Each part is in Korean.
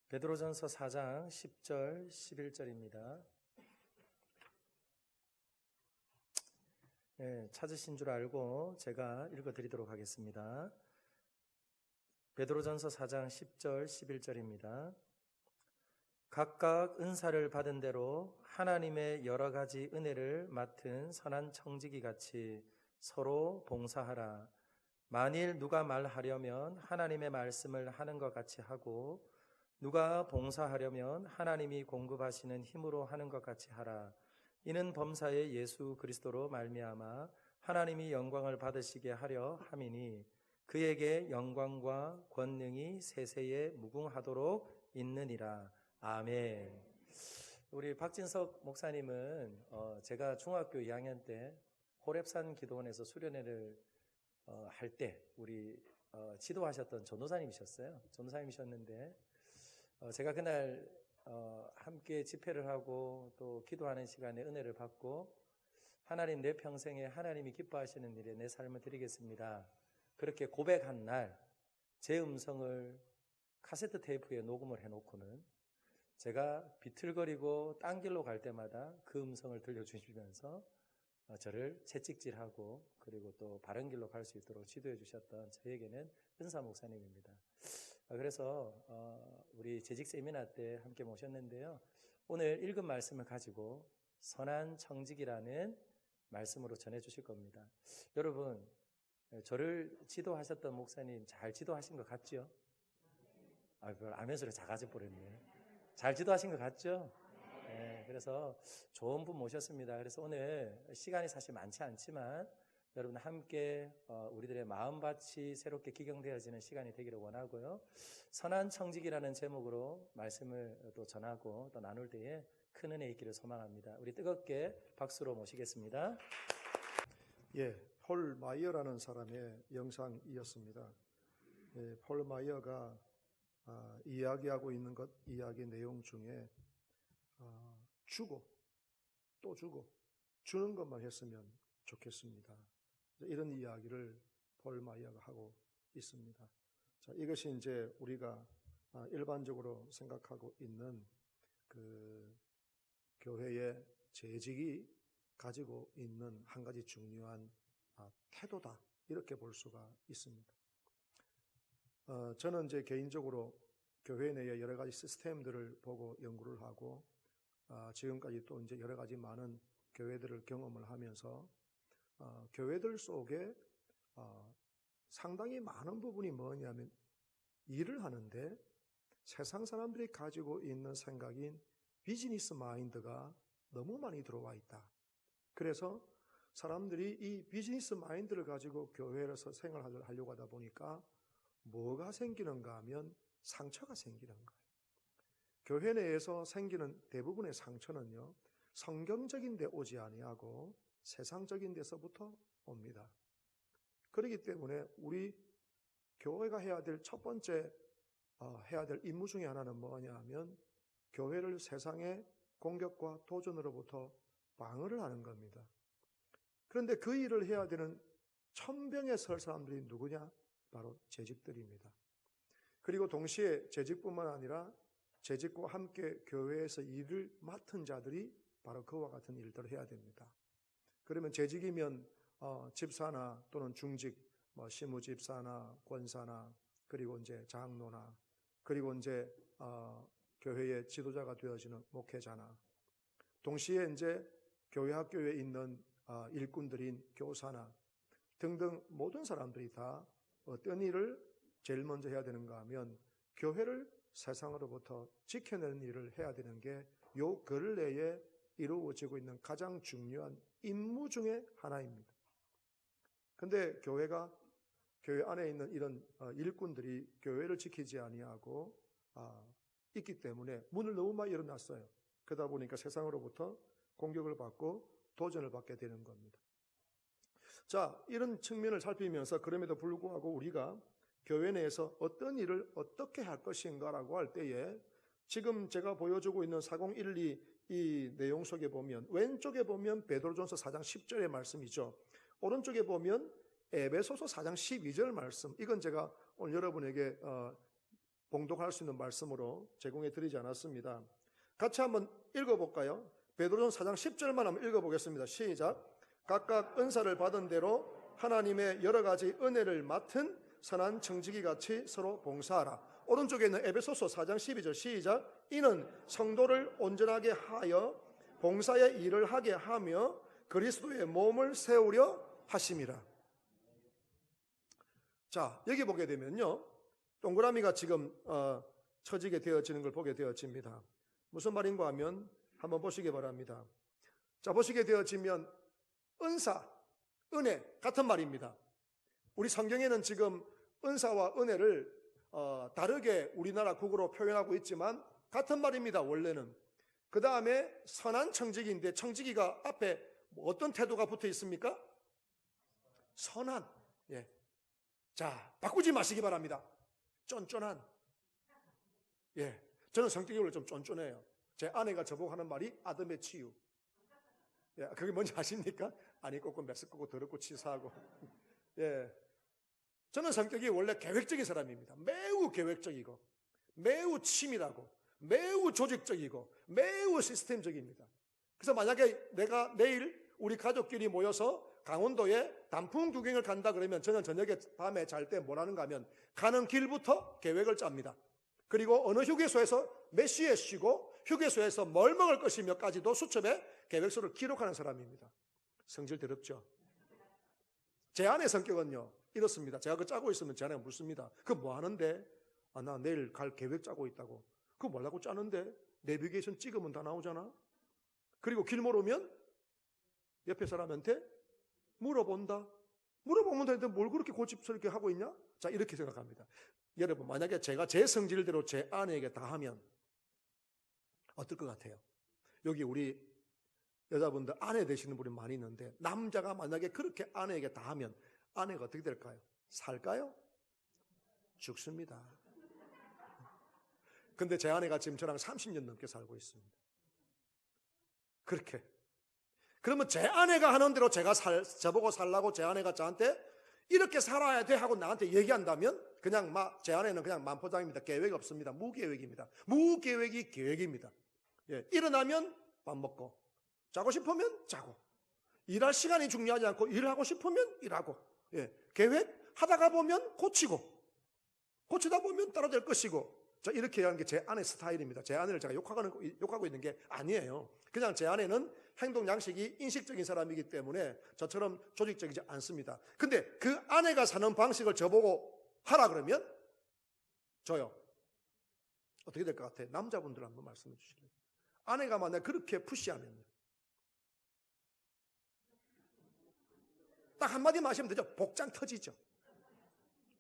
베드로전서 4장 10절 11절입니다. 찾으신 줄 알고 제가 읽어드리도록 하겠습니다. 베드로전서 4장 10절 11절입니다. 각각 은사를 받은 대로 하나님의 여러 가지 은혜를 맡은 선한 청지기 같이 서로 봉사하라. 만일 누가 말하려면 하나님의 말씀을 하는 것 같이 하고 누가 봉사하려면 하나님이 공급하시는 힘으로 하는 것 같이 하라. 이는 범사의 예수 그리스도로 말미암아 하나님이 영광을 받으시게 하려 함이니 그에게 영광과 권능이 세세에 무궁하도록 있느니라. 아멘. 우리 박진석 목사님은 제가 중학교 2학년 때 호렙산 기도원에서 수련회를 할 때 우리 지도하셨던 전도사님이셨어요. 전도사님이셨는데 제가 그날 함께 집회를 하고 또 기도하는 시간에 은혜를 받고 하나님 내 평생에 하나님이 기뻐하시는 일에 내 삶을 드리겠습니다. 그렇게 고백한 날 제 음성을 카세트 테이프에 녹음을 해놓고는 제가 비틀거리고 딴 길로 갈 때마다 그 음성을 들려주시면서 저를 채찍질하고 그리고 또 바른 길로 갈 수 있도록 지도해 주셨던 저에게는 은사 목사님입니다. 그래서 우리 재직 세미나 때 함께 모셨는데요. 오늘 읽은 말씀을 가지고 선한 청지기라는 말씀으로 전해 주실 겁니다. 여러분, 저를 지도하셨던 목사님 잘 지도하신 것 같죠? 그걸 아멘소리 작아져 버렸네. 잘 지도하신 것 같죠? 네, 그래서 좋은 분 모셨습니다. 그래서 오늘 시간이 사실 많지 않지만 여러분 함께 우리들의 마음밭이 새롭게 기경되어지는 시간이 되기를 원하고요. 선한 청지기라는 제목으로 말씀을 또 전하고 또 나눌 때에 큰 은혜 있기를 소망합니다. 우리 뜨겁게 박수로 모시겠습니다. 폴 마이어라는 사람의 영상이었습니다. 폴 마이어가 이야기하고 있는 이야기 내용 중에 주고 또 주고 주는 것만 했으면 좋겠습니다. 이런 이야기를 폴 마이어가 하고 있습니다. 자, 이것이 이제 우리가 일반적으로 생각하고 있는 그 교회의 재직이 가지고 있는 한 가지 중요한 태도다, 이렇게 볼 수가 있습니다. 저는 이제 개인적으로 교회 내의 여러 가지 시스템들을 보고 연구를 하고 지금까지 또 이제 여러 가지 많은 교회들을 경험을 하면서 교회들 속에 상당히 많은 부분이 뭐냐면 일을 하는데 세상 사람들이 가지고 있는 생각인 비즈니스 마인드가 너무 많이 들어와 있다. 그래서 사람들이 이 비즈니스 마인드를 가지고 교회에서 생활을 하려고 하다 보니까 뭐가 생기는가 하면 상처가 생기는 거예요. 교회 내에서 생기는 대부분의 상처는요, 성경적인 데 오지 아니하고 세상적인 데서부터 옵니다. 그렇기 때문에 우리 교회가 해야 될 첫 번째 해야 될 임무 중에 하나는 뭐냐 하면 교회를 세상의 공격과 도전으로부터 방어를 하는 겁니다. 그런데 그 일을 해야 되는 천병에 설 사람들이 누구냐? 바로 재직들입니다. 그리고 동시에 재직뿐만 아니라 재직과 함께 교회에서 일을 맡은 자들이 바로 그와 같은 일들을 해야 됩니다. 그러면 재직이면 집사나 또는 중직, 시무집사나 권사나 그리고 이제 장로나 그리고 이제 교회의 지도자가 되어지는 목회자나 동시에 이제 교회 학교에 있는 일꾼들인 교사나 등등 모든 사람들이 다 어떤 일을 제일 먼저 해야 되는가 하면 교회를 세상으로부터 지켜내는 일을 해야 되는 게 요 근래에 이루어지고 있는 가장 중요한 임무 중에 하나입니다. 근데 교회 안에 있는 이런 일꾼들이 교회를 지키지 아니하고 있기 때문에 문을 너무 많이 열어놨어요. 그러다 보니까 세상으로부터 공격을 받고 도전을 받게 되는 겁니다. 자, 이런 측면을 살피면서 그럼에도 불구하고 우리가 교회 내에서 어떤 일을 어떻게 할 것인가라고 할 때에 지금 제가 보여주고 있는 4012 이 내용 속에 보면 왼쪽에 보면 베드로전서 4장 10절의 말씀이죠. 오른쪽에 보면 에베소서 4장 12절 말씀. 이건 제가 오늘 여러분에게 봉독할 수 있는 말씀으로 제공해 드리지 않았습니다. 같이 한번 읽어볼까요? 베드로전서 4장 10절만 한번 읽어보겠습니다. 시작. 각각 은사를 받은 대로 하나님의 여러 가지 은혜를 맡은 선한 청지기 같이 서로 봉사하라. 오른쪽에 있는 에베소서 4장 12절 시작. 이는 성도를 온전하게 하여 봉사의 일을 하게 하며 그리스도의 몸을 세우려 하심이라. 자, 여기 보게 되면요, 동그라미가 지금 쳐지게 되어지는 걸 보게 되어집니다. 무슨 말인가 하면 한번 보시기 바랍니다. 자, 보시게 되어지면 은사, 은혜 같은 말입니다. 우리 성경에는 지금 은사와 은혜를 다르게 우리나라 국어로 표현하고 있지만 같은 말입니다. 원래는. 그 다음에 선한 청지기인데 청지기가 앞에 어떤 태도가 붙어 있습니까? 선한. 예. 자, 바꾸지 마시기 바랍니다. 쫀쫀한. 예. 저는 성격이 원래 좀 쫀쫀해요. 제 아내가 저보고 하는 말이 아담의 치유. 예. 그게 뭔지 아십니까? 아니 꽂고 맥스 꽂고 더럽고 치사하고. 예. 저는 성격이 원래 계획적인 사람입니다. 매우 계획적이고, 매우 치밀하고, 매우 조직적이고, 매우 시스템적입니다. 그래서 만약에 내가 내일 우리 가족끼리 모여서 강원도에 단풍 구경을 간다 그러면 저는 저녁에 밤에 잘 때 뭘 하는가 하면 가는 길부터 계획을 짭니다. 그리고 어느 휴게소에서 몇 시에 쉬고 휴게소에서 뭘 먹을 것이며까지도 수첩에 계획서를 기록하는 사람입니다. 성질 더럽죠. 제 아내 성격은요 이렇습니다. 제가 그거 짜고 있으면 제 아내가 묻습니다. 그거 뭐 하는데? 나 내일 갈 계획 짜고 있다고. 그거 뭐라고 짜는데? 내비게이션 찍으면 다 나오잖아. 그리고 길 모르면 옆에 사람한테 물어본다. 물어보면 되는데 뭘 그렇게 고집스럽게 하고 있냐? 자, 이렇게 생각합니다. 여러분, 만약에 제가 제 성질대로 제 아내에게 다 하면 어떨 것 같아요? 여기 우리 여자분들 아내 되시는 분이 많이 있는데 남자가 만약에 그렇게 아내에게 다 하면 아내가 어떻게 될까요? 살까요? 죽습니다. 근데 제 아내가 지금 저랑 30년 넘게 살고 있습니다. 그렇게. 그러면 제 아내가 하는 대로 저보고 살라고 제 아내가 저한테 이렇게 살아야 돼 하고 나한테 얘기한다면 그냥 제 아내는 그냥 만포장입니다. 계획 없습니다. 무계획입니다. 무계획이 계획입니다. 예, 일어나면 밥 먹고 자고 싶으면 자고 일할 시간이 중요하지 않고 일하고 싶으면 일하고 예, 계획 하다가 보면 고치다 보면 따로 될 것이고 자, 이렇게 하는 게 제 아내 스타일입니다. 제 아내를 제가 욕하고 있는 게 아니에요. 그냥 제 아내는 행동 양식이 인식적인 사람이기 때문에 저처럼 조직적이지 않습니다. 근데 그 아내가 사는 방식을 저보고 하라 그러면 저요. 어떻게 될 것 같아요? 남자분들 한번 말씀해 주실래요? 아내가 만약 그렇게 푸시하면 딱 한마디만 하시면 되죠. 복장 터지죠.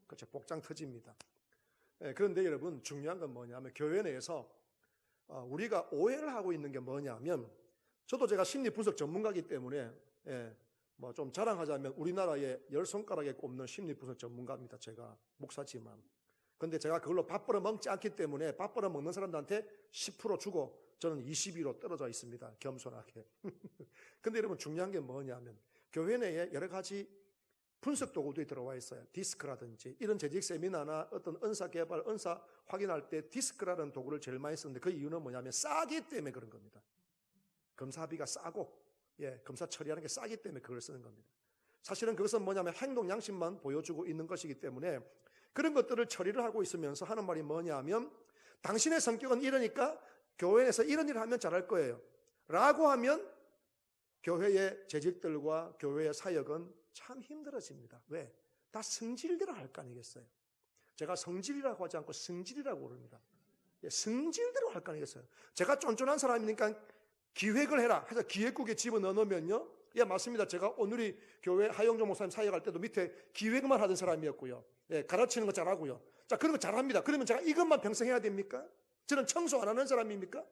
그렇죠. 복장 터집니다. 예, 그런데 여러분 중요한 건 뭐냐면 교회 내에서 우리가 오해를 하고 있는 게 뭐냐면 저도 제가 심리 분석 전문가이기 때문에 예, 좀 자랑하자면 우리나라의 10손가락에 꼽는 심리 분석 전문가입니다. 제가 목사지만. 근데 제가 그걸로 밥 벌어 먹지 않기 때문에 밥 벌어 먹는 사람들한테 10% 주고 저는 22로 떨어져 있습니다. 겸손하게. 근데 여러분 중요한 게 뭐냐면 교회 내에 여러 가지 분석 도구들이 들어와 있어요. 디스크라든지 이런 재직 세미나나 어떤 은사 개발, 은사 확인할 때 디스크라는 도구를 제일 많이 쓰는데 그 이유는 뭐냐면 싸기 때문에 그런 겁니다. 검사비가 싸고 검사 처리하는 게 싸기 때문에 그걸 쓰는 겁니다. 사실은 그것은 뭐냐면 행동 양식만 보여주고 있는 것이기 때문에 그런 것들을 처리를 하고 있으면서 하는 말이 뭐냐면 당신의 성격은 이러니까 교회에서 이런 일을 하면 잘할 거예요 라고 하면 교회의 재직들과 교회의 사역은 참 힘들어집니다. 왜? 다 성질대로 할 거 아니겠어요? 제가 성질이라고 하지 않고 성질이라고 그럽니다. 성질대로 할 거 아니겠어요? 제가 쫀쫀한 사람이니까 기획을 해라 해서 기획국에 집어넣어 놓으면요. 예, 맞습니다. 제가 오늘이 교회 하영조 목사님 사역할 때도 밑에 기획만 하던 사람이었고요. 예, 가르치는 거 잘하고요. 자, 그런 거 잘합니다. 그러면 제가 이것만 평생 해야 됩니까? 저는 청소 안 하는 사람입니까?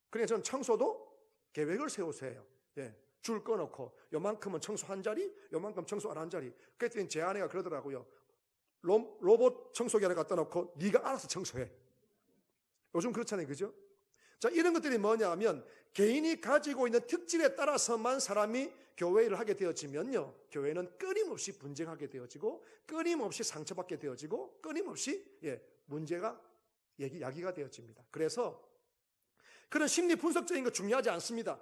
그러니까 저는 청소도 계획을 세워서 해요. 예, 줄 꺼놓고 요만큼은 청소 한 자리, 요만큼 청소 안 한 자리. 그랬더니 제 아내가 그러더라고요. 로봇 청소기를 갖다 놓고 네가 알아서 청소해. 요즘 그렇잖아요. 그죠? 자, 이런 것들이 뭐냐 하면 개인이 가지고 있는 특질에 따라서만 사람이 교회 일을 하게 되어지면요. 교회는 끊임없이 분쟁하게 되어지고 끊임없이 상처받게 되어지고 끊임없이 문제가 야기가 되어집니다. 그래서 그런 심리 분석적인 거 중요하지 않습니다.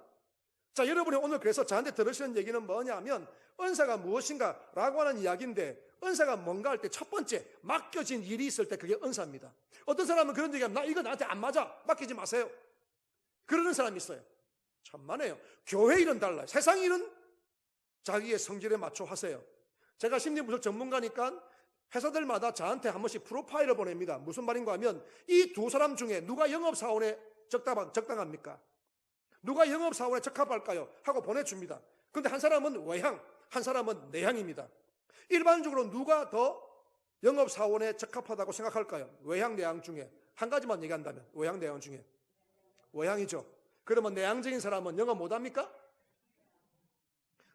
자, 여러분이 오늘 그래서 저한테 들으시는 얘기는 뭐냐면 은사가 무엇인가 라고 하는 이야기인데, 은사가 뭔가 할 때 첫 번째 맡겨진 일이 있을 때 그게 은사입니다. 어떤 사람은 그런 얘기하면 나 이거 나한테 안 맞아, 맡기지 마세요, 그러는 사람이 있어요. 천만에요. 교회 일은 달라요. 세상 일은 자기의 성질에 맞춰 하세요. 제가 심리분석 전문가니까 회사들마다 저한테 한 번씩 프로파일을 보냅니다. 무슨 말인가 하면 이 두 사람 중에 누가 영업사원에 적당합니까? 누가 영업사원에 적합할까요? 하고 보내줍니다. 그런데 한 사람은 외향, 한 사람은 내향입니다. 일반적으로 누가 더 영업사원에 적합하다고 생각할까요? 외향, 내향 중에 한 가지만 얘기한다면 외향, 내향 중에 외향이죠. 그러면 내향적인 사람은 영업 못합니까?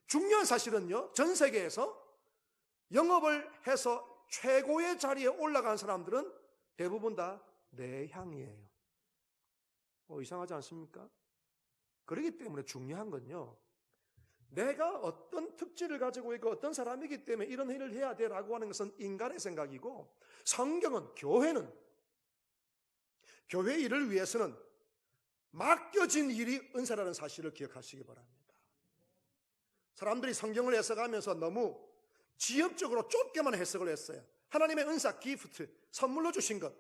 중요한 사실은요, 전 세계에서 영업을 해서 최고의 자리에 올라간 사람들은 대부분 다 내향이에요. 이상하지 않습니까? 그렇기 때문에 중요한 건요, 내가 어떤 특질을 가지고 있고 어떤 사람이기 때문에 이런 일을 해야 돼라고 하는 것은 인간의 생각이고, 성경은, 교회는 교회 일을 위해서는 맡겨진 일이 은사라는 사실을 기억하시기 바랍니다. 사람들이 성경을 해석하면서 너무 지엽적으로 좁게만 해석을 했어요. 하나님의 은사, 기프트, 선물로 주신 것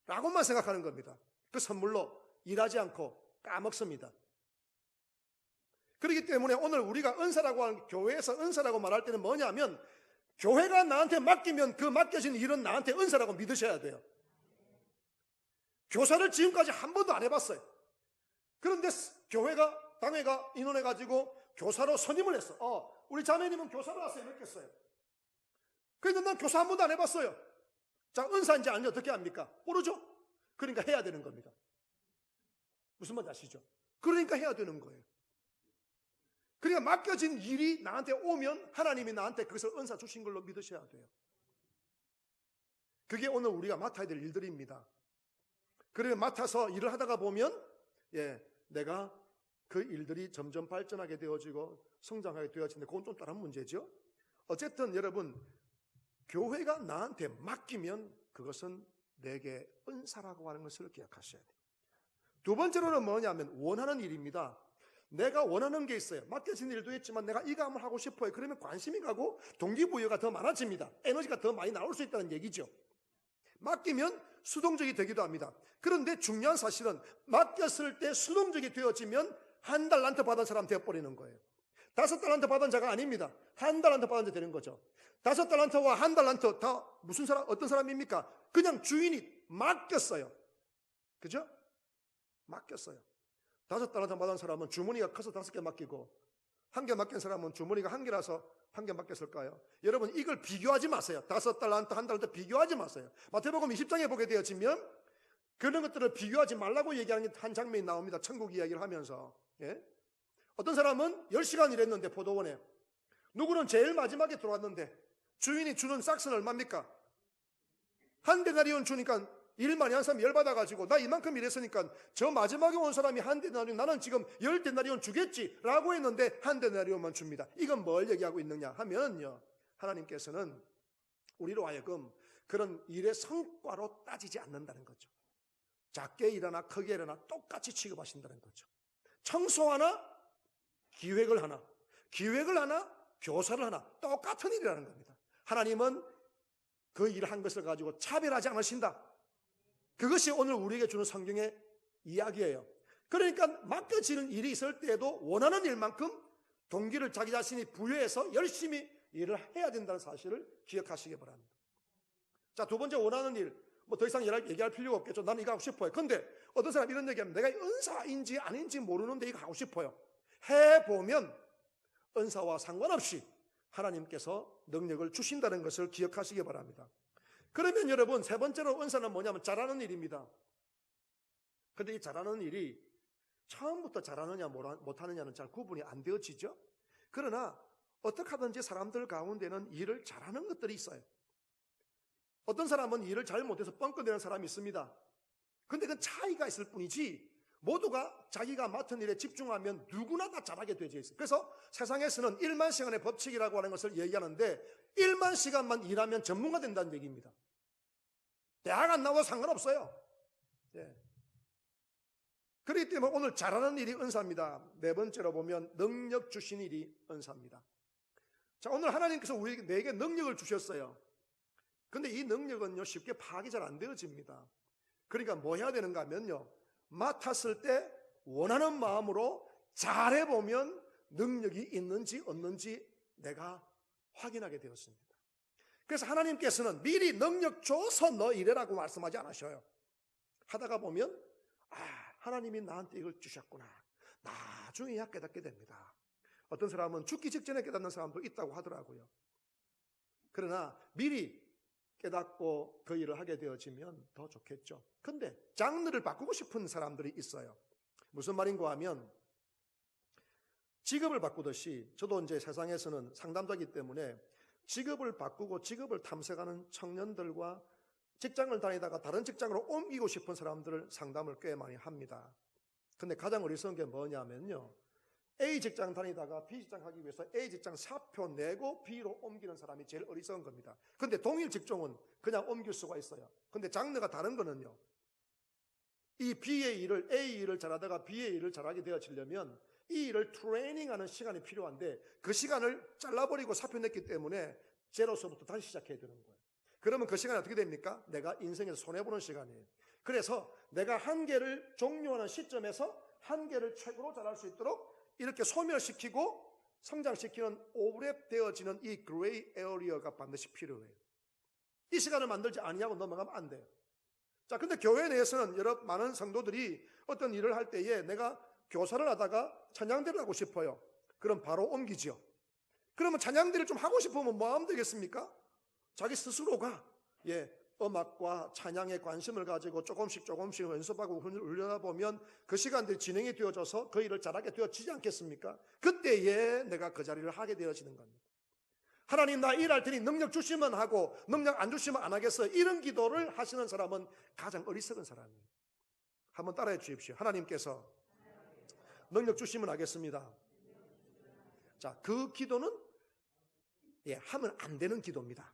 라고만 생각하는 겁니다. 그 선물로 일하지 않고 까먹습니다. 그렇기 때문에 오늘 우리가 은사라고 하는, 교회에서 은사라고 말할 때는 뭐냐면, 교회가 나한테 맡기면 그 맡겨진 일은 나한테 은사라고 믿으셔야 돼요. 교사를 지금까지 한 번도 안 해봤어요. 그런데 교회가, 당회가 인원해가지고 교사로 선임을 했어. 우리 자매님은 교사로 왔어요. 맡겼어요. 그런데 난 교사 한 번도 안 해봤어요. 자, 은사인지 아닌지 어떻게 합니까? 모르죠? 그러니까 해야 되는 겁니다. 무슨 말인지 아시죠? 그러니까 해야 되는 거예요. 그러니까 맡겨진 일이 나한테 오면 하나님이 나한테 그것을 은사 주신 걸로 믿으셔야 돼요. 그게 오늘 우리가 맡아야 될 일들입니다. 그러면 맡아서 일을 하다가 보면 내가 그 일들이 점점 발전하게 되어지고 성장하게 되어지는데, 그건 좀 다른 문제죠. 어쨌든 여러분, 교회가 나한테 맡기면 그것은 내게 은사라고 하는 것을 기억하셔야 돼요. 두 번째로는 뭐냐면 원하는 일입니다. 내가 원하는 게 있어요. 맡겨진 일도 있지만 내가 이거 한번 하고 싶어요. 그러면 관심이 가고 동기부여가 더 많아집니다. 에너지가 더 많이 나올 수 있다는 얘기죠. 맡기면 수동적이 되기도 합니다. 그런데 중요한 사실은 맡겼을 때 수동적이 되어지면 한 달란트 받은 사람 되어버리는 거예요. 5달란트 받은 자가 아닙니다. 한 달란트 받은 자 되는 거죠. 5달란트와 한 달란트 다 무슨 사람, 어떤 사람입니까? 그냥 주인이 맡겼어요. 그죠? 맡겼어요. 5달란트 받은 사람은 주머니가 커서 5개 맡기고, 1개 맡긴 사람은 주머니가 1개라서 1개 맡겼을까요? 여러분, 이걸 비교하지 마세요. 5달란트, 1달란트 비교하지 마세요. 마태복음 20장에 보게 되어지면 그런 것들을 비교하지 말라고 얘기하는 한 장면이 나옵니다. 천국 이야기를 하면서. 어떤 사람은 10시간 일했는데 포도원에, 누구는 제일 마지막에 들어왔는데 주인이 주는 싹스는 얼마입니까? 한 데나리온 주니까 일 많이 한 사람이 열받아가지고, 나 이만큼 일했으니까 저 마지막에 온 사람이 한 데나리온, 나는 지금 10데나리온 주겠지 라고 했는데 한 데나리온만 줍니다. 이건 뭘 얘기하고 있느냐 하면요, 하나님께서는 우리로 하여금 그런 일의 성과로 따지지 않는다는 거죠. 작게 일하나 크게 일하나 똑같이 취급하신다는 거죠. 청소 하나, 기획을 하나, 교사를 하나 똑같은 일이라는 겁니다. 하나님은 그 일을 한 것을 가지고 차별하지 않으신다. 그것이 오늘 우리에게 주는 성경의 이야기예요. 그러니까 맡겨지는 일이 있을 때에도 원하는 일만큼 동기를 자기 자신이 부여해서 열심히 일을 해야 된다는 사실을 기억하시기 바랍니다. 자, 두 번째 원하는 일, 뭐 더 이상 얘기할 필요가 없겠죠. 나는 이거 하고 싶어요. 근데 어떤 사람이 이런 얘기하면 내가 은사인지 아닌지 모르는데 이거 하고 싶어요. 해보면 은사와 상관없이 하나님께서 능력을 주신다는 것을 기억하시기 바랍니다. 그러면 여러분, 세 번째로 은사는 뭐냐면 잘하는 일입니다. 그런데 이 잘하는 일이 처음부터 잘하느냐 못하느냐는 잘 구분이 안 되어지죠. 그러나 어떻게 하든지 사람들 가운데는 일을 잘하는 것들이 있어요. 어떤 사람은 일을 잘 못해서 뻥끗내는 사람이 있습니다. 그런데 그건 차이가 있을 뿐이지 모두가 자기가 맡은 일에 집중하면 누구나 다 잘하게 되어 있어요. 그래서 세상에서는 1만 시간의 법칙이라고 하는 것을 얘기하는데 1만 시간만 일하면 전문가 된다는 얘기입니다. 대학 안 나와도 상관없어요. 예. 그렇기 때문에 오늘 잘하는 일이 은사입니다. 네 번째로 보면 능력 주신 일이 은사입니다. 자, 오늘 하나님께서 내게 능력을 주셨어요. 근데 이 능력은요, 쉽게 파악이 잘 안 되어집니다. 그러니까 뭐 해야 되는가 하면요, 맡았을 때 원하는 마음으로 잘해보면 능력이 있는지 없는지 내가 확인하게 되었습니다. 그래서 하나님께서는 미리 능력 줘서 너 이래라고 말씀하지 않으셔요. 하다가 보면 하나님이 나한테 이걸 주셨구나, 나중에야 깨닫게 됩니다. 어떤 사람은 죽기 직전에 깨닫는 사람도 있다고 하더라고요. 그러나 미리 깨닫고 그 일을 하게 되어지면 더 좋겠죠. 근데 장르를 바꾸고 싶은 사람들이 있어요. 무슨 말인가 하면 직업을 바꾸듯이, 저도 이제 세상에서는 상담자이기 때문에 직업을 바꾸고 직업을 탐색하는 청년들과 직장을 다니다가 다른 직장으로 옮기고 싶은 사람들을 상담을 꽤 많이 합니다. 근데 가장 어리석은 게 뭐냐면요, A 직장 다니다가 B 직장 하기 위해서 A 직장 사표 내고 B로 옮기는 사람이 제일 어리석은 겁니다. 근데 동일 직종은 그냥 옮길 수가 있어요. 근데 장르가 다른 거는요, 이 B의 일을, A 일을 잘하다가 B의 일을 잘하게 되어지려면 이 일을 트레이닝하는 시간이 필요한데 그 시간을 잘라버리고 사표 냈기 때문에 제로서부터 다시 시작해야 되는 거예요. 그러면 그 시간이 어떻게 됩니까? 내가 인생에서 손해보는 시간이에요. 그래서 내가 한계를 종료하는 시점에서 한계를 최고로 잘할 수 있도록 이렇게 소멸시키고 성장시키는 오버랩되어지는 이 그레이 에어리어가 반드시 필요해요. 이 시간을 만들지 아니하고 넘어가면 안 돼요. 자, 근데 교회 내에서는 많은 성도들이 어떤 일을 할 때에 내가 교사를 하다가 찬양대를 하고 싶어요. 그럼 바로 옮기죠. 그러면 찬양대를 좀 하고 싶으면 뭐 하면 되겠습니까? 자기 스스로가 음악과 찬양에 관심을 가지고 조금씩 연습하고 훈련하다 보면 그 시간들이 진행이 되어져서 그 일을 잘하게 되어지지 않겠습니까? 그때에 내가 그 자리를 하게 되어지는 겁니다. 하나님, 나 일할 테니 능력 주시면 하고 능력 안 주시면 안 하겠어요. 이런 기도를 하시는 사람은 가장 어리석은 사람이에요. 한번 따라해 주십시오. 하나님께서 능력 주시면 하겠습니다. 자, 그 기도는 하면 안 되는 기도입니다.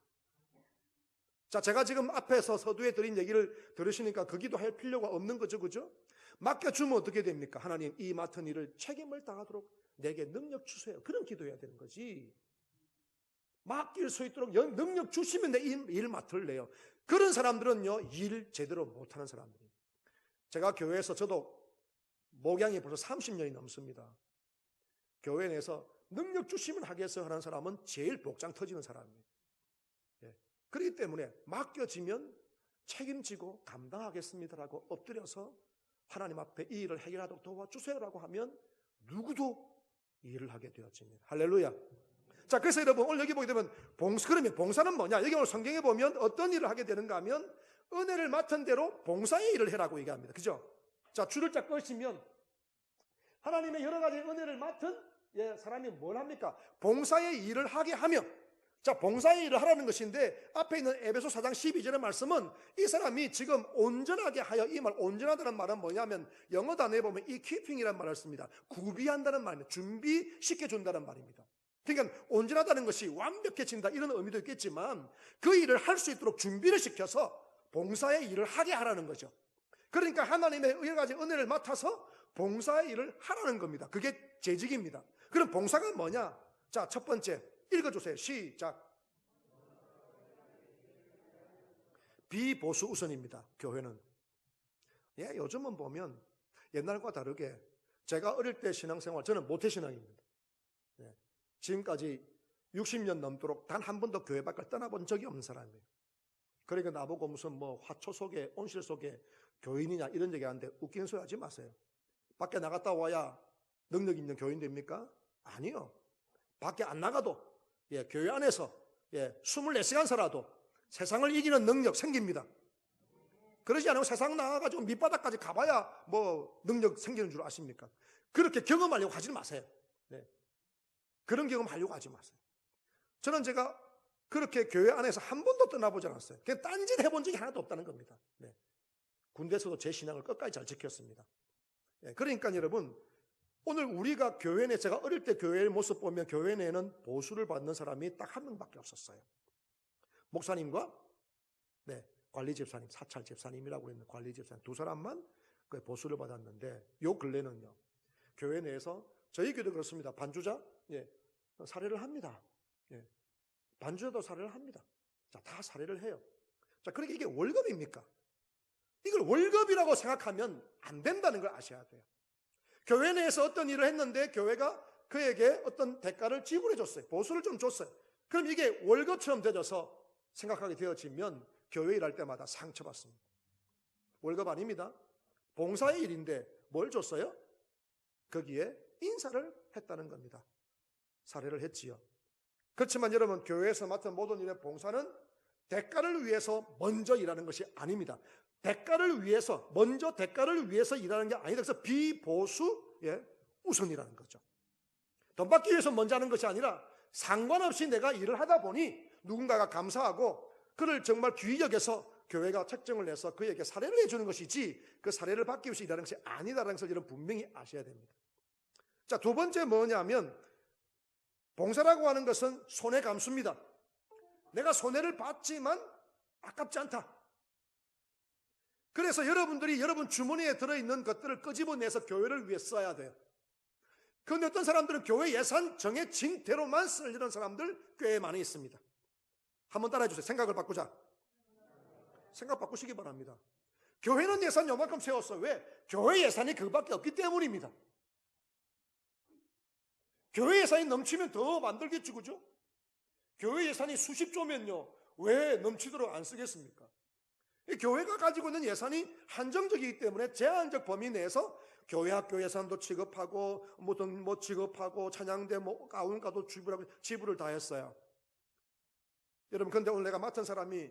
자, 제가 지금 앞에서 서두에 드린 얘기를 들으시니까 그 기도할 필요가 없는 거죠, 그죠? 맡겨주면 어떻게 됩니까? 하나님, 이 맡은 일을 책임을 다하도록 내게 능력 주세요. 그런 기도해야 되는 거지. 맡길 수 있도록 능력 주시면 내 일 맡을래요. 그런 사람들은요, 일 제대로 못하는 사람들이에요. 제가 교회에서, 저도 목양이 벌써 30년이 넘습니다. 교회 내에서 능력 주시면 하겠어요 하는 사람은 제일 복장 터지는 사람이에요. 그렇기 때문에 맡겨지면 책임지고 감당하겠습니다라고 엎드려서 하나님 앞에 이 일을 해결하도록 도와주세요라고 하면 누구도 이 일을 하게 되어집니다. 할렐루야. 자, 그래서 여러분 오늘 여기 보게 되면 그러면 봉사는 뭐냐? 여기 오늘 성경에 보면 어떤 일을 하게 되는가 하면 은혜를 맡은 대로 봉사의 일을 해라고 얘기합니다. 그죠? 자, 줄을 쫙 꺼시면 하나님의 여러 가지 은혜를 맡은 사람이 뭘 합니까? 봉사의 일을 하게 하며, 자, 봉사의 일을 하라는 것인데 앞에 있는 에베소 4장 12절의 말씀은 이 사람이 지금 온전하게 하여, 이 말 온전하다는 말은 뭐냐면 영어 단어에 보면 이 keeping이라는 말을 씁니다. 구비한다는 말입니다. 준비시켜준다는 말입니다. 그러니까 온전하다는 것이 완벽해진다 이런 의미도 있겠지만 그 일을 할 수 있도록 준비를 시켜서 봉사의 일을 하게 하라는 거죠. 그러니까 하나님의 여러 가지 은혜를 맡아서 봉사의 일을 하라는 겁니다. 그게 재직입니다. 그럼 봉사가 뭐냐? 자, 첫 번째 읽어주세요. 시작. 비보수 우선입니다. 교회는. 요즘은 보면 옛날과 다르게, 제가 어릴 때 신앙생활, 저는 모태신앙입니다. 지금까지 60년 넘도록 단 한 번도 교회 밖을 떠나본 적이 없는 사람이에요. 그러니까 나보고 무슨 화초 속에 온실 속에 교인이냐 이런 얘기하는데 웃기는 소리 하지 마세요. 밖에 나갔다 와야 능력 있는 교인 됩니까? 아니요. 밖에 안 나가도 교회 안에서 24시간 살아도 세상을 이기는 능력 생깁니다. 그러지 않으면 세상 나가가지고 밑바닥까지 가봐야 능력 생기는 줄 아십니까? 그렇게 경험하려고 하지 마세요. 그런 경험하려고 하지 마세요. 저는 제가 그렇게 교회 안에서 한 번도 떠나보지 않았어요. 그냥 딴짓 해본 적이 하나도 없다는 겁니다. 군대에서도 제 신앙을 끝까지 잘 지켰습니다. 그러니까 여러분, 오늘 우리가 교회 내, 제가 어릴 때 교회의 모습 보면 교회 내에는 보수를 받는 사람이 딱 한 명밖에 없었어요. 목사님과 관리 집사님, 사찰 집사님이라고 있는 관리 집사님 두 사람만 그 보수를 받았는데 요 근래는요. 교회 내에서 저희 교회도 그렇습니다. 반주자 살해를 합니다. 반주자도 살해를 합니다. 자, 다 살해를 해요. 자, 그러니까 이게 월급입니까? 이걸 월급이라고 생각하면 안 된다는 걸 아셔야 돼요. 교회 내에서 어떤 일을 했는데 교회가 그에게 어떤 대가를 지불해 줬어요. 보수를 좀 줬어요. 그럼 이게 월급처럼 되어서 생각하게 되어지면 교회 일할 때마다 상처받습니다. 월급 아닙니다. 봉사의 일인데 뭘 줬어요? 거기에 인사를 했다는 겁니다. 살해를 했지요. 그렇지만 여러분, 교회에서 맡은 모든 일의 봉사는 대가를 위해서 먼저 일하는 것이 아닙니다. 대가를 위해서, 먼저 대가를 위해서 일하는 게 아니다. 그래서 비보수의 우선이라는 거죠. 돈 받기 위해서 먼저 하는 것이 아니라 상관없이 내가 일을 하다 보니 누군가가 감사하고 그를 정말 귀히 여겨서 교회가 책정을 해서 그에게 사례를 해주는 것이지 그 사례를 받기 위해서 일하는 것이 아니다라는 것을 여러분 분명히 아셔야 됩니다. 자, 두 번째 뭐냐면 봉사라고 하는 것은 손해 감수입니다. 내가 손해를 봤지만 아깝지 않다. 그래서 여러분들이 여러분 주머니에 들어있는 것들을 끄집어내서 교회를 위해 써야 돼요. 그런데 어떤 사람들은 교회 예산 정해진 대로만 쓰려는 사람들 꽤 많이 있습니다. 한번 따라해 주세요. 생각을 바꾸자. 생각 바꾸시기 바랍니다. 교회는 예산 요만큼 세웠어요. 왜? 교회 예산이 그것밖에 없기 때문입니다. 교회 예산이 넘치면 더 만들겠죠, 그죠? 교회 예산이 수십조면요, 왜 넘치도록 안 쓰겠습니까? 교회가 가지고 있는 예산이 한정적이기 때문에 제한적 범위 내에서 교회 학교 예산도 지급하고 뭐 지급하고 찬양대 가운가도 지불을 다 했어요. 여러분, 근데 오늘 내가 맡은 사람이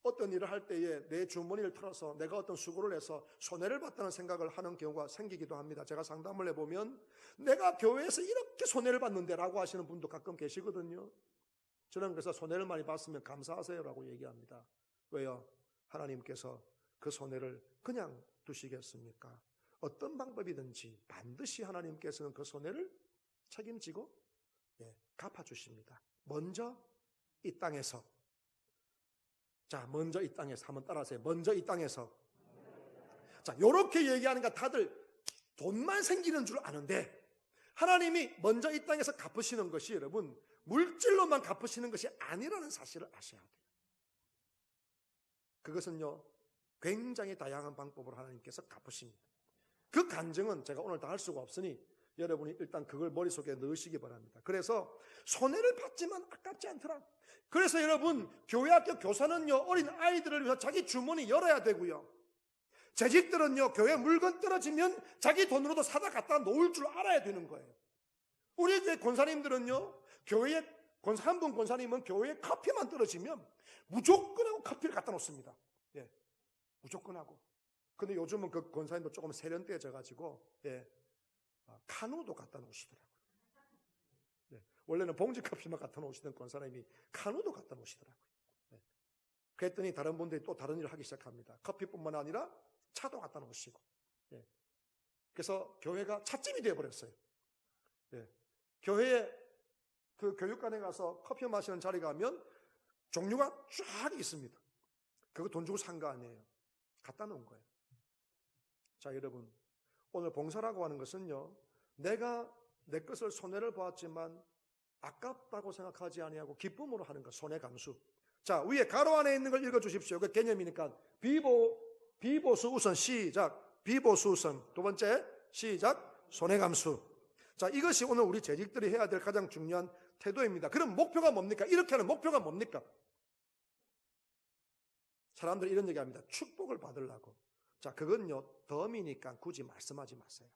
어떤 일을 할 때에 내 주머니를 털어서 내가 어떤 수고를 해서 손해를 봤다는 생각을 하는 경우가 생기기도 합니다. 제가 상담을 해보면 내가 교회에서 이렇게 손해를 봤는데 라고 하시는 분도 가끔 계시거든요. 저는 그래서 손해를 많이 봤으면 감사하세요라고 얘기합니다. 왜요? 하나님께서 그 손해를 그냥 두시겠습니까? 어떤 방법이든지 반드시 하나님께서는 그 손해를 책임지고 갚아주십니다. 먼저 이 땅에서, 자, 먼저 이 땅에서 한번 따라하세요. 먼저 이 땅에서. 자, 요렇게 얘기하니까 다들 돈만 생기는 줄 아는데 하나님이 먼저 이 땅에서 갚으시는 것이 여러분 물질로만 갚으시는 것이 아니라는 사실을 아셔야 돼요. 그것은요 굉장히 다양한 방법으로 하나님께서 갚으십니다. 그 간증은 제가 오늘 다 할 수가 없으니 여러분이 일단 그걸 머릿속에 넣으시기 바랍니다. 그래서 손해를 받지만 아깝지 않더라. 그래서 여러분, 교회학교 교사는요 어린 아이들을 위해서 자기 주머니 열어야 되고요, 재직들은요 교회 물건 떨어지면 자기 돈으로도 사다 갖다 놓을 줄 알아야 되는 거예요. 우리 교회 권사님들은요, 교회에 한 분 권사님은 교회에 커피만 떨어지면 무조건 하고 커피를 갖다 놓습니다. 무조건 하고. 근데 요즘은 그 권사님도 조금 세련되어져 가지고 카누도 갖다 놓으시더라고요. 원래는 봉지 커피만 갖다 놓으시던 권사님이 카누도 갖다 놓으시더라고요. 그랬더니 다른 분들이 또 다른 일을 하기 시작합니다. 커피뿐만 아니라 차도 갖다 놓으시고. 그래서 교회가 찻집이 되어버렸어요. 교회에 그 교육관에 가서 커피 마시는 자리 가면 종류가 쫙 있습니다. 그거 돈 주고 산 거 아니에요. 갖다 놓은 거예요. 자, 여러분, 오늘 봉사라고 하는 것은요, 내가 내 것을 손해를 보았지만 아깝다고 생각하지 아니하고 기쁨으로 하는 것, 손해 감수. 자, 위에 가로 안에 있는 걸 읽어주십시오. 그 개념이니까 비보수 우선. 시작. 비보수 우선. 두 번째 시작. 손해 감수. 자, 이것이 오늘 우리 재직들이 해야 될 가장 중요한 태도입니다. 그럼 목표가 뭡니까? 이렇게 하는 목표가 뭡니까? 사람들이 이런 얘기합니다. 축복을 받으려고. 자, 그건요 덤이니까 굳이 말씀하지 마세요.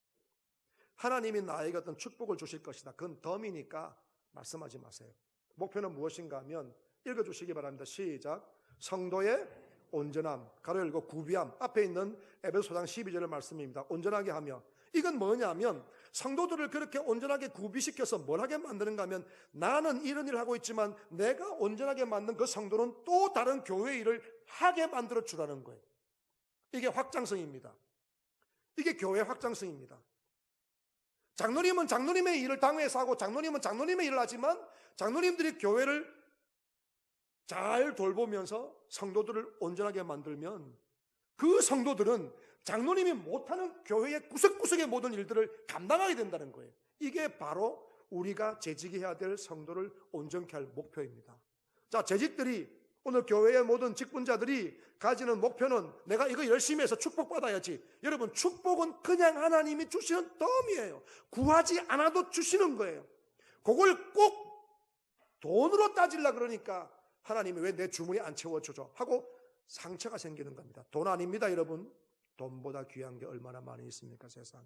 하나님이 나에게 어떤 축복을 주실 것이다. 그건 덤이니까 말씀하지 마세요. 목표는 무엇인가 하면 읽어주시기 바랍니다. 시작. 성도의 온전함, 가로 열고 구비함. 앞에 있는 에베소서 12절의 말씀입니다. 온전하게 하며. 이건 뭐냐면 성도들을 그렇게 온전하게 구비시켜서 뭘 하게 만드는가 하면 나는 이런 일을 하고 있지만 내가 온전하게 만든 그 성도는 또 다른 교회 일을 하게 만들어 주라는 거예요. 이게 확장성입니다. 이게 교회 확장성입니다. 장로님은 장로님의 일을 당회에서 하고 장로님은 장로님의 일을 하지만 장로님들이 교회를 잘 돌보면서 성도들을 온전하게 만들면 그 성도들은 장로님이 못하는 교회의 구석구석의 모든 일들을 감당하게 된다는 거예요. 이게 바로 우리가 재직해야 될 성도를 온전케 할 목표입니다. 자, 재직들이 오늘 교회의 모든 직분자들이 가지는 목표는 내가 이거 열심히 해서 축복받아야지. 여러분, 축복은 그냥 하나님이 주시는 덤이에요. 구하지 않아도 주시는 거예요. 그걸 꼭 돈으로 따지려 그러니까 하나님이 왜 내 주머니 안 채워주죠? 하고 상처가 생기는 겁니다. 돈 아닙니다, 여러분. 돈보다 귀한 게 얼마나 많이 있습니까, 세상에.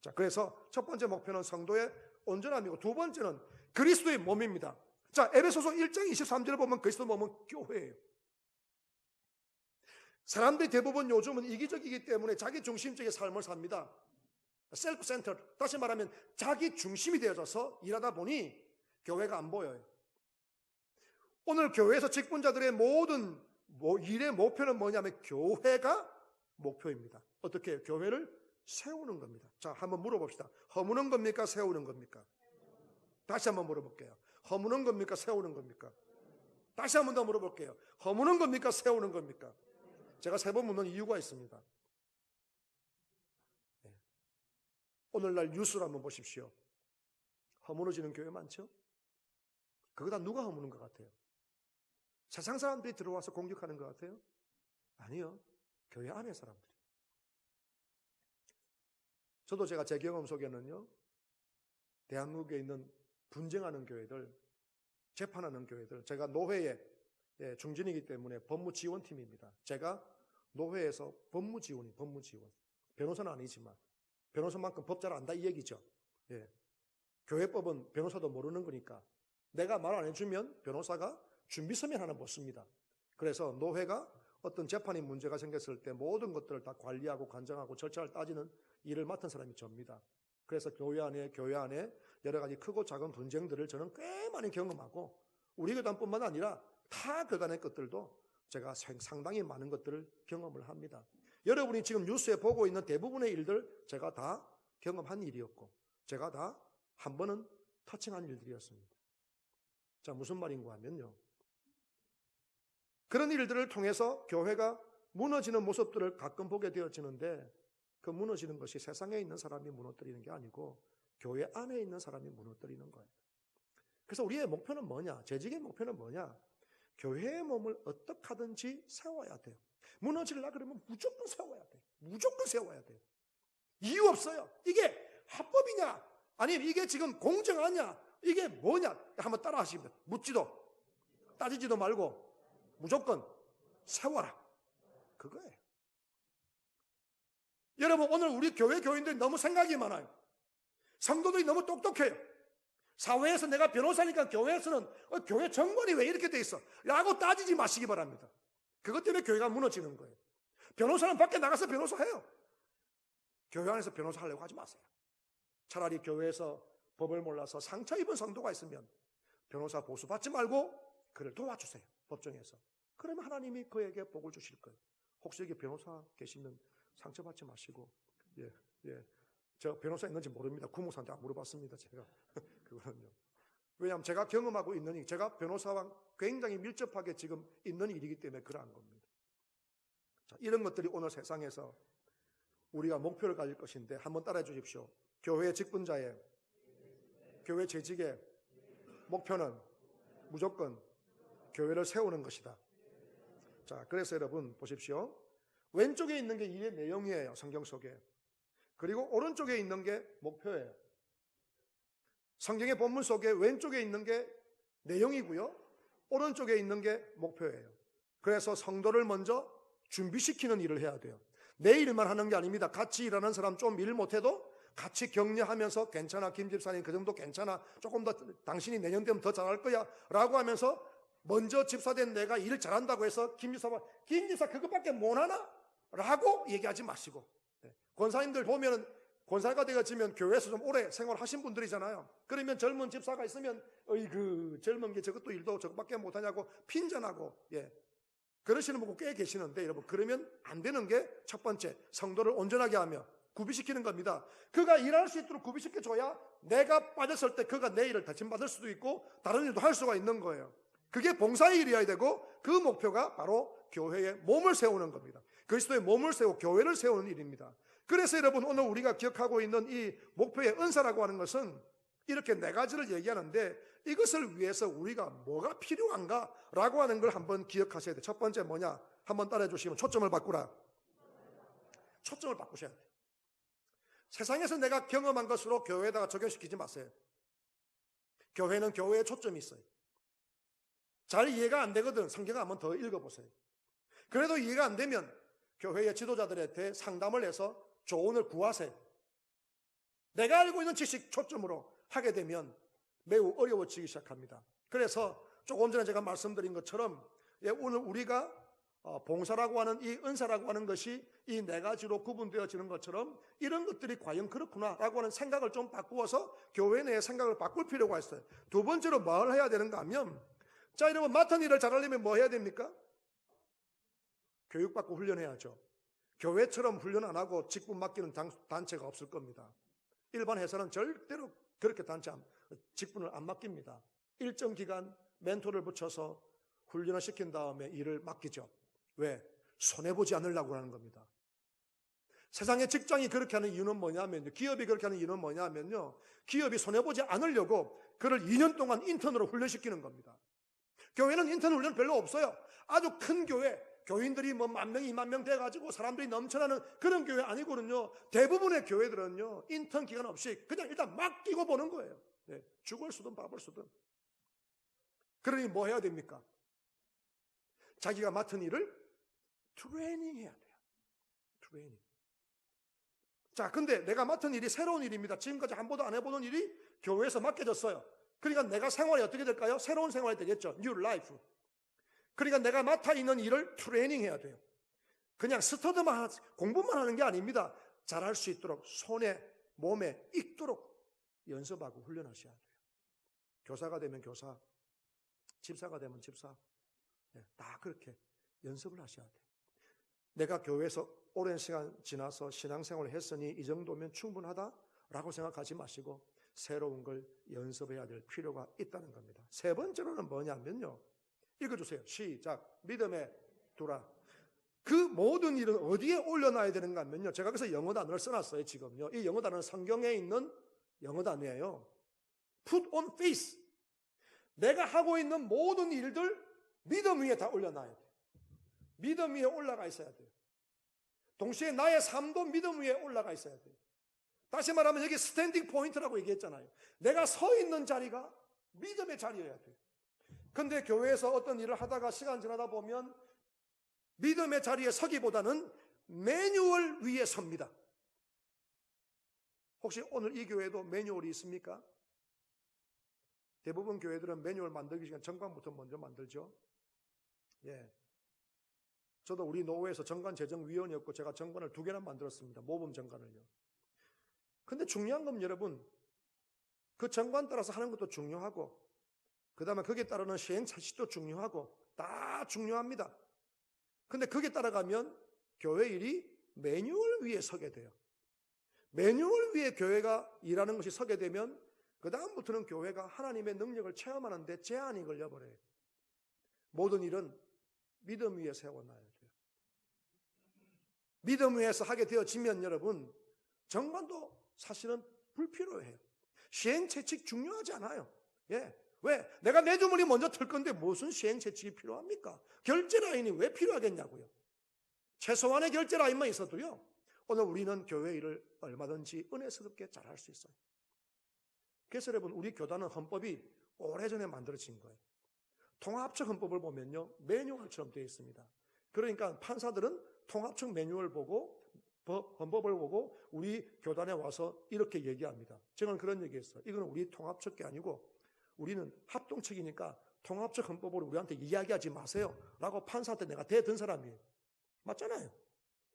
자, 그래서 첫 번째 목표는 성도의 온전함이고, 두 번째는 그리스도의 몸입니다. 자, 에베소서 1장 23절을 보면 그리스도 몸은 교회예요. 사람들이 대부분 요즘은 이기적이기 때문에 자기 중심적인 삶을 삽니다. 셀프 센터, 다시 말하면 자기 중심이 되어져서 일하다 보니 교회가 안 보여요. 오늘 교회에서 직분자들의 모든 일의 목표는 뭐냐면 교회가 목표입니다. 어떻게 해요? 교회를 세우는 겁니다. 자, 한번 물어봅시다. 허무는 겁니까? 세우는 겁니까? 다시 한번 물어볼게요. 허무는 겁니까? 세우는 겁니까? 다시 한번 더 물어볼게요. 허무는 겁니까? 세우는 겁니까? 제가 세 번 묻는 이유가 있습니다. 네. 오늘날 뉴스를 한번 보십시오. 허물어지는 교회 많죠? 그거 다 누가 허무는 것 같아요? 세상 사람들이 들어와서 공격하는 것 같아요? 아니요. 교회 안의 사람들이. 저도 제가 제 경험 속에는요, 대한민국에 있는 분쟁하는 교회들, 재판하는 교회들, 제가 노회의 중진이기 때문에 법무지원팀입니다. 제가 노회에서 법무지원. 변호사는 아니지만, 변호사만큼 법 잘 안다 이 얘기죠. 예. 교회법은 변호사도 모르는 거니까, 내가 말 안 해주면 변호사가 준비 서면 하나 못 씁니다. 그래서 노회가 어떤 재판이 문제가 생겼을 때 모든 것들을 다 관리하고 관장하고 절차를 따지는 일을 맡은 사람이 접니다. 그래서 교회 안에 여러 가지 크고 작은 분쟁들을 저는 꽤 많이 경험하고, 우리 교단뿐만 아니라 타 교단의 것들도 제가 상당히 많은 것들을 경험을 합니다. 여러분이 지금 뉴스에 보고 있는 대부분의 일들 제가 다 경험한 일이었고, 제가 다 한 번은 터칭한 일들이었습니다. 자, 무슨 말인가 하면요, 그런 일들을 통해서 교회가 무너지는 모습들을 가끔 보게 되어지는데, 그 무너지는 것이 세상에 있는 사람이 무너뜨리는 게 아니고 교회 안에 있는 사람이 무너뜨리는 거예요. 그래서 우리의 목표는 뭐냐? 재직의 목표는 뭐냐? 교회의 몸을 어떻게 하든지 세워야 돼요. 무너지려고 그러면 무조건 세워야 돼요. 무조건 세워야 돼요. 이유 없어요. 이게 합법이냐? 아니면 이게 지금 공정하냐? 이게 뭐냐? 한번 따라 하시면 돼요. 묻지도 따지지도 말고 무조건 세워라. 그거예요. 여러분, 오늘 우리 교회 교인들이 너무 생각이 많아요. 성도들이 너무 똑똑해요. 사회에서 내가 변호사니까 교회에서는 교회 정권이 왜 이렇게 돼 있어? 라고 따지지 마시기 바랍니다. 그것 때문에 교회가 무너지는 거예요. 변호사는 밖에 나가서 변호사해요. 교회 안에서 변호사 하려고 하지 마세요. 차라리 교회에서 법을 몰라서 상처 입은 성도가 있으면 변호사 보수 받지 말고 그를 도와주세요. 법정에서. 그러면 하나님이 그에게 복을 주실 거예요. 혹시 여기 변호사 계시면 상처받지 마시고, 저 변호사 있는지 모릅니다. 구목사한테 안 물어봤습니다, 제가. 그거는요. 왜냐하면 제가 경험하고 있는, 제가 변호사와 굉장히 밀접하게 지금 있는 일이기 때문에 그러한 겁니다. 자, 이런 것들이 오늘 세상에서 우리가 목표를 가질 것인데 한번 따라해 주십시오. 교회 직분자의, 교회 재직의 목표는 무조건 교회를 세우는 것이다. 자, 그래서 여러분 보십시오. 왼쪽에 있는 게 일의 내용이에요, 성경 속에. 그리고 오른쪽에 있는 게 목표예요. 성경의 본문 속에 왼쪽에 있는 게 내용이고요, 오른쪽에 있는 게 목표예요. 그래서 성도를 먼저 준비시키는 일을 해야 돼요. 내 일만 하는 게 아닙니다. 같이 일하는 사람 좀 일 못해도 같이 격려하면서 괜찮아, 김 집사님 그 정도 괜찮아, 조금 더 당신이 내년 되면 더 잘할 거야 라고 하면서 먼저 집사된 내가 일 잘한다고 해서 김 집사 그것밖에 못하나? 라고 얘기하지 마시고, 권사님들 보면은 권사가 되어지면 교회에서 좀 오래 생활하신 분들이잖아요. 그러면 젊은 집사가 있으면 어이구 젊은 게 저것도 일도 저것밖에 못하냐고 핀잔하고, 그러시는 분 꽤 계시는데, 여러분 그러면 안 되는 게 첫 번째, 성도를 온전하게 하며 구비시키는 겁니다. 그가 일할 수 있도록 구비시켜줘야 내가 빠졌을 때 그가 내 일을 대신받을 수도 있고 다른 일도 할 수가 있는 거예요. 그게 봉사의 일이어야 되고 그 목표가 바로 교회의 몸을 세우는 겁니다. 그리스도의 몸을 세우고 교회를 세우는 일입니다. 그래서 여러분 오늘 우리가 기억하고 있는 이 목표의 은사라고 하는 것은 이렇게 네 가지를 얘기하는데 이것을 위해서 우리가 뭐가 필요한가라고 하는 걸 한번 기억하셔야 돼요. 첫 번째 뭐냐? 한번 따라해 주시면 초점을 바꾸라. 초점을 바꾸셔야 돼요. 세상에서 내가 경험한 것으로 교회에다가 적용시키지 마세요. 교회는 교회에 초점이 있어요. 잘 이해가 안 되거든 성경 한번 더 읽어보세요. 그래도 이해가 안 되면 교회의 지도자들한테 상담을 해서 조언을 구하세요. 내가 알고 있는 지식 초점으로 하게 되면 매우 어려워지기 시작합니다. 그래서 조금 전에 제가 말씀드린 것처럼 오늘 우리가 봉사라고 하는 이 은사라고 하는 것이 이 네 가지로 구분되어지는 것처럼 이런 것들이 과연 그렇구나라고 하는 생각을 좀 바꾸어서 교회 내의 생각을 바꿀 필요가 있어요. 두 번째로 뭘 해야 되는가 하면 자 여러분 맡은 일을 잘하려면 뭐 해야 됩니까? 교육받고 훈련해야죠. 교회처럼 훈련 안 하고 직분 맡기는 단체가 없을 겁니다. 일반 회사는 절대로 그렇게 직분을 안 맡깁니다. 일정 기간 멘토를 붙여서 훈련을 시킨 다음에 일을 맡기죠. 왜? 손해보지 않으려고 하는 겁니다. 세상의 직장이 그렇게 하는 이유는 뭐냐면요. 기업이 그렇게 하는 이유는 뭐냐면요. 기업이 손해보지 않으려고 그를 2년 동안 인턴으로 훈련시키는 겁니다. 교회는 인턴 훈련 별로 없어요. 아주 큰 교회, 교인들이 뭐 10,000명, 20,000명 돼가지고 사람들이 넘쳐나는 그런 교회 아니거든요. 대부분의 교회들은요, 인턴 기간 없이 그냥 일단 맡기고 보는 거예요. 네, 죽을 수든 밥을 쓰든. 그러니 뭐 해야 됩니까? 자기가 맡은 일을 트레이닝 해야 돼요. 트레이닝. 자, 근데 내가 맡은 일이 새로운 일입니다. 지금까지 한 번도 안 해보는 일이 교회에서 맡겨졌어요. 그러니까 내가 생활이 어떻게 될까요? 새로운 생활이 되겠죠. New life. 그러니까 내가 맡아 있는 일을 트레이닝 해야 돼요. 그냥 스터드만 공부만 하는 게 아닙니다. 잘할 수 있도록 손에 몸에 익도록 연습하고 훈련하셔야 돼요. 교사가 되면 교사, 집사가 되면 집사, 다 그렇게 연습을 하셔야 돼요. 내가 교회에서 오랜 시간 지나서 신앙생활을 했으니 이 정도면 충분하다라고 생각하지 마시고 새로운 걸 연습해야 될 필요가 있다는 겁니다. 세 번째로는 뭐냐면요. 읽어주세요. 시작. 믿음의 두라. 그 모든 일은 어디에 올려놔야 되는가 하면요. 제가 그래서 영어 단어를 써놨어요. 지금요. 이 영어 단어는 성경에 있는 영어 단어예요. Put on faith. 내가 하고 있는 모든 일들 믿음 위에 다 올려놔야 돼요. 믿음 위에 올라가 있어야 돼요. 동시에 나의 삶도 믿음 위에 올라가 있어야 돼요. 다시 말하면 여기 스탠딩 포인트라고 얘기했잖아요. 내가 서 있는 자리가 믿음의 자리여야 돼요. 근데 교회에서 어떤 일을 하다가 시간 지나다 보면 믿음의 자리에 서기보다는 매뉴얼 위에 섭니다. 혹시 오늘 이 교회도 매뉴얼이 있습니까? 대부분 교회들은 매뉴얼 만들기 전에 정관부터 먼저 만들죠. 예. 저도 우리 노회에서 정관재정위원이었고 제가 정관을 2개나 만들었습니다. 모범 정관을요. 근데 중요한 건 여러분, 그 정관 따라서 하는 것도 중요하고 그 다음에 거기에 따르는 시행착식도 중요하고 다 중요합니다. 근데 거기에 따라가면 교회 일이 매뉴얼 위에 서게 돼요. 매뉴얼 위에 교회가 일하는 것이 서게 되면 그 다음부터는 교회가 하나님의 능력을 체험하는 데 제한이 걸려버려요. 모든 일은 믿음 위에 세워놔야 돼요. 믿음 위에서 하게 되어지면 여러분 정관도 사실은 불필요해요. 시행채칙 중요하지 않아요. 예. 왜? 내가 내 주머니 먼저 틀 건데 무슨 시행채칙이 필요합니까? 결제 라인이 왜 필요하겠냐고요. 최소한의 결제 라인만 있어도요. 오늘 우리는 교회 일을 얼마든지 은혜스럽게 잘할 수 있어요. 그래서 여러분 우리 교단은 헌법이 오래전에 만들어진 거예요. 통합적 헌법을 보면요. 매뉴얼처럼 되어 있습니다. 그러니까 판사들은 통합적 매뉴얼 보고 헌법을 보고 우리 교단에 와서 이렇게 얘기합니다. 저는 그런 얘기했어요. 이거는 우리 통합적 게 아니고 우리는 합동측이니까 통합적 헌법으로 우리한테 이야기하지 마세요. 라고 판사한테 내가 대든 사람이에요. 맞잖아요.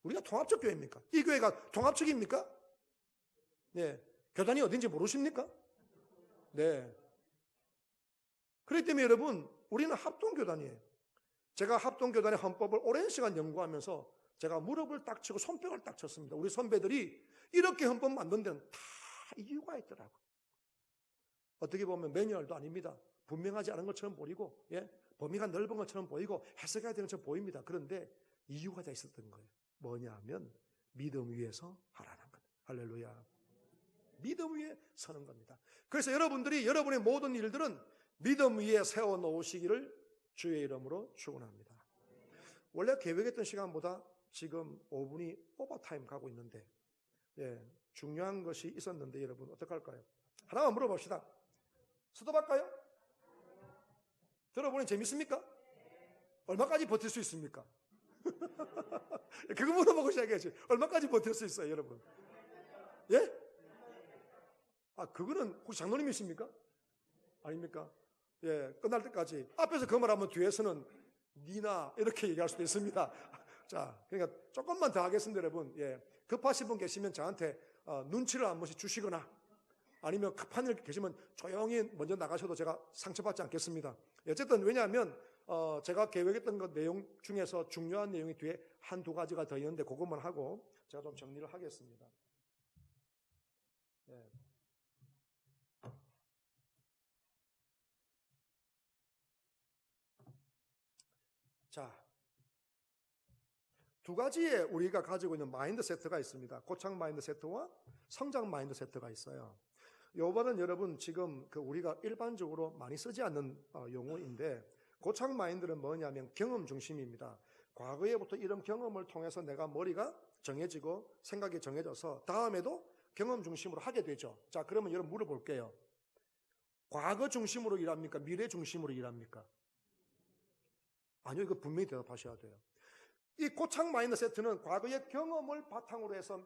우리가 통합적 교회입니까? 이 교회가 통합적입니까? 네. 교단이 어딘지 모르십니까? 네. 그렇기 때문에 여러분, 우리는 합동교단이에요. 제가 합동교단의 헌법을 오랜 시간 연구하면서 제가 무릎을 딱 치고 손뼉을 딱 쳤습니다. 우리 선배들이 이렇게 헌법 만든 데는 다 이유가 있더라고요. 어떻게 보면 매뉴얼도 아닙니다. 분명하지 않은 것처럼 보이고, 예? 범위가 넓은 것처럼 보이고 해석해야 되는 것처럼 보입니다. 그런데 이유가 다 있었던 거예요. 뭐냐 하면 믿음 위에서 하라는 것. 할렐루야. 믿음 위에 서는 겁니다. 그래서 여러분들이 여러분의 모든 일들은 믿음 위에 세워놓으시기를 주의 이름으로 축원합니다. 원래 계획했던 시간보다 지금 5분이 오버타임 가고 있는데 중요한 것이 있었는데 여러분 어떡할까요? 하나만 물어봅시다. 스톱할까요? 들어보니 재밌습니까? 얼마까지 버틸 수 있습니까? 그거 물어보고 시작해야지. 얼마까지 버틸 수 있어요, 여러분? 예? 그거는 혹시 장로님이십니까? 아닙니까? 예, 끝날 때까지. 앞에서 그 말하면 뒤에서는 니나 이렇게 얘기할 수도 있습니다. 자, 그러니까 조금만 더 하겠습니다, 여러분. 예, 급하신 분 계시면 저한테 눈치를 한 번씩 주시거나 아니면 급한 일 계시면 조용히 먼저 나가셔도 제가 상처받지 않겠습니다. 어쨌든 왜냐하면 제가 계획했던 것 내용 중에서 중요한 내용이 뒤에 한두 가지가 더 있는데 그것만 하고 제가 좀 정리를 하겠습니다. 예. 자, 두 가지의 우리가 가지고 있는 마인드 세트가 있습니다. 고착 마인드 세트와 성장 마인드 세트가 있어요. 요번은 여러분 지금 우리가 일반적으로 많이 쓰지 않는 용어인데 고착 마인드는 뭐냐면 경험 중심입니다. 과거에부터 이런 경험을 통해서 내가 머리가 정해지고 생각이 정해져서 다음에도 경험 중심으로 하게 되죠. 자, 그러면 여러분 물어볼게요. 과거 중심으로 일합니까? 미래 중심으로 일합니까? 아니요, 이거 분명히 대답하셔야 돼요. 이 고착 마인드 세트는 과거의 경험을 바탕으로 해서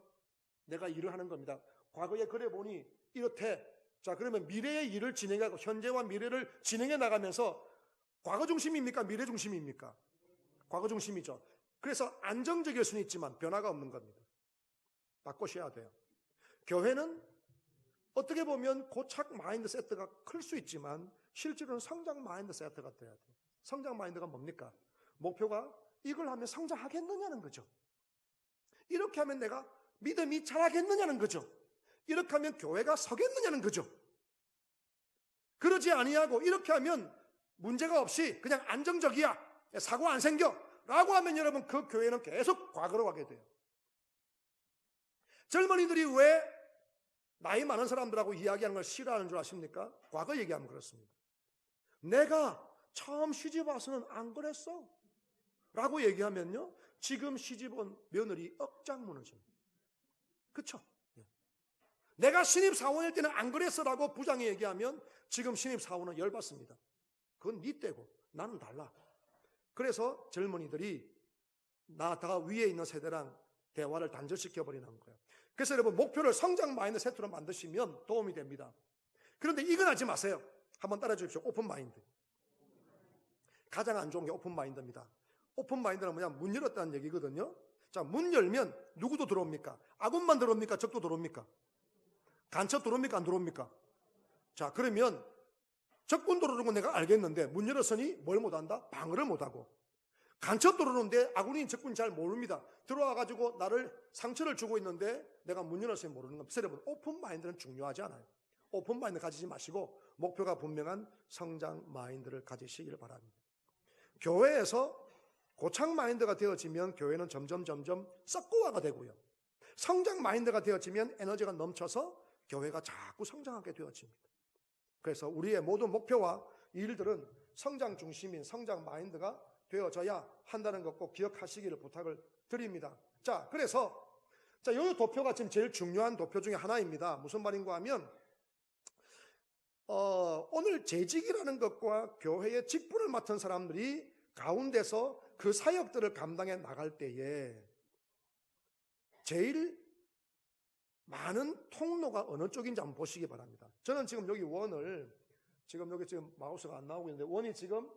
내가 일을 하는 겁니다. 과거에 그래 보니 이렇대. 자, 그러면 미래의 일을 진행하고 현재와 미래를 진행해 나가면서 과거 중심입니까? 미래 중심입니까? 과거 중심이죠. 그래서 안정적일 수는 있지만 변화가 없는 겁니다. 바꾸셔야 돼요. 교회는 어떻게 보면 고착 마인드 세트가 클 수 있지만 실제로는 성장 마인드 세트가 돼야 돼요. 성장 마인드가 뭡니까? 목표가 이걸 하면 성장하겠느냐는 거죠. 이렇게 하면 내가 믿음이 자라겠느냐는 거죠. 이렇게 하면 교회가 서겠느냐는 거죠. 그러지 아니하고 이렇게 하면 문제가 없이 그냥 안정적이야. 사고 안 생겨. 라고 하면 여러분 그 교회는 계속 과거로 가게 돼요. 젊은이들이 왜 나이 많은 사람들하고 이야기하는 걸 싫어하는 줄 아십니까? 과거 얘기하면 그렇습니다. 내가 처음 시집 와서는 안 그랬어. 라고 얘기하면요. 지금 시집 온 며느리 억장 무너집니다. 그쵸? 내가 신입사원일 때는 안 그랬어라고 부장이 얘기하면 지금 신입사원은 열받습니다. 그건 네 때고 나는 달라. 그래서 젊은이들이 나 다 위에 있는 세대랑 대화를 단절시켜버리는 거예요. 그래서 여러분 목표를 성장 마인드 세트로 만드시면 도움이 됩니다. 그런데 이건 하지 마세요. 한번 따라해 주십시오. 오픈 마인드. 가장 안 좋은 게 오픈 마인드입니다. 오픈 마인드는 뭐냐? 문 열었다는 얘기거든요. 자, 문 열면 누구도 들어옵니까? 아군만 들어옵니까? 적도 들어옵니까? 간첩 들어옵니까? 안 들어옵니까? 자, 그러면 적군 들어오는 건 내가 알겠는데 문 열었으니 뭘 못한다? 방어를 못하고. 간첩 들어오는데 아군인 적군이 잘 모릅니다. 들어와가지고 나를 상처를 주고 있는데 내가 문 열었으니 모르는 겁니다. 여러분 오픈 마인드는 중요하지 않아요. 오픈 마인드 가지지 마시고 목표가 분명한 성장 마인드를 가지시길 바랍니다. 교회에서 고착 마인드가 되어지면 교회는 점점 썩고화가 되고요. 성장 마인드가 되어지면 에너지가 넘쳐서 교회가 자꾸 성장하게 되어집니다. 그래서 우리의 모든 목표와 일들은 성장 중심인 성장 마인드가 되어져야 한다는 것 꼭 기억하시기를 부탁을 드립니다. 자, 그래서 이 도표가 지금 제일 중요한 도표 중에 하나입니다. 무슨 말인가 하면 오늘 재직이라는 것과 교회의 직분을 맡은 사람들이 가운데서 그 사역들을 감당해 나갈 때에 제일 많은 통로가 어느 쪽인지 한번 보시기 바랍니다. 저는 지금 여기 원을 여기 마우스가 안 나오고 있는데 원이 지금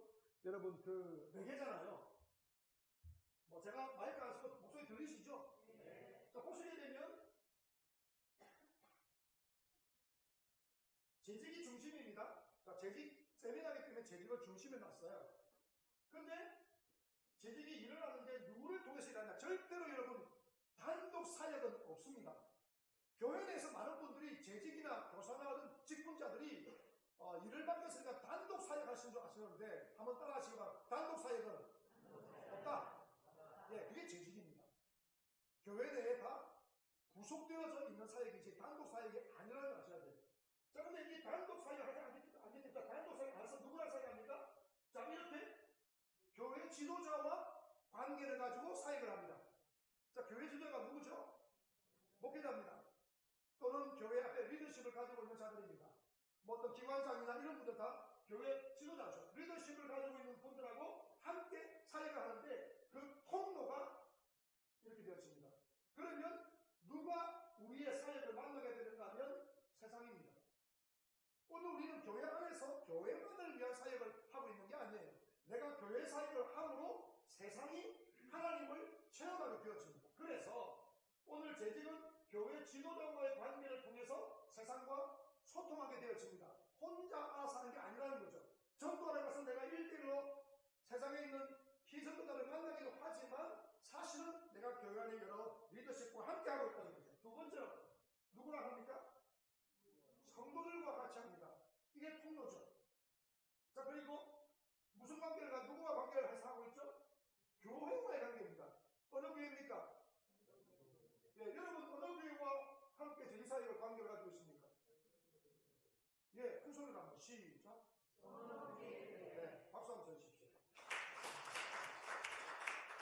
여러분 4개잖아요. 제가 마이크 안 쓰고 목소리 들리시죠? 네. 자, 보시게 되면 재직이 중심입니다. 자, 재직 세미나기 때문에 재직을 중심에 놨어요. 근데 재직이 일을 하는데 누구를 통해서 일하냐? 절대로 여러분 단독 사역은 없습니다. 교회 내에서 많은 분들이 재직이나 교사나 하는 직분자들이 일을 맡겼으니까 단독 사역하시는 줄 아시는데 한번 따라 하시기 바랍니다. 단독 사역은 없다. 예, 그게 재직입니다. 교회 내에 다 구속되어져 있는 사역이지 단독 사역이 아니라는 걸 아셔야 돼요. 자, 근데 이 단독 사역 하지 않습니까? 단독 사역 안 해서 누구랑 사역합니까? 자, 이렇게 교회 지도자와 관계를 가지고 사역을 합니다. 자, 교회 지도자가 누구죠? 목회자입니다. 또는 교회 앞에 리더십을 가지고 있는 자들입니다. 뭐 어떤 기관장이나 이런 분들 다 교회 지도자죠. 리더십을 가지고 있는 분들하고 함께 사역을 하는데 그 통로가 이렇게 되었습니다. 그러면 누가 우리의 사역을 만나게 되는가 하면 세상입니다. 오늘 우리는 교회 안에서 교회만을 위한 사역을 하고 있는 게 아니에요. 내가 교회 사역을 함으로 세상이 하나님을 체험하게 되어집니다. 그래서 오늘 재직은 교회 지도자와의 관계를 통해서 세상과 소통하게 되어집니다. 혼자 사는 게 아니라는 거죠. 전도하러 가서 내가 1대1로 세상에 있는 피선도자를 만나기도 하지만 사실은 내가 교회 안에 여러 리더십과 함께 하고 있다는 거죠. 두 번째로 누구랑 합니까? 성도들과 같이 합니다. 이게 통로죠. 자, 그리고 무슨 관계를 누구와 관계를 해서 하고 있죠? 교회와의 관계입니다. 어느 교회입니까? 예, 여러분 어느 교회와 함께 제사역을 관계를 가지고 있습니까? 예, 큰 소리로 한번 시작. 네, 박수 한번 쳐주십시오.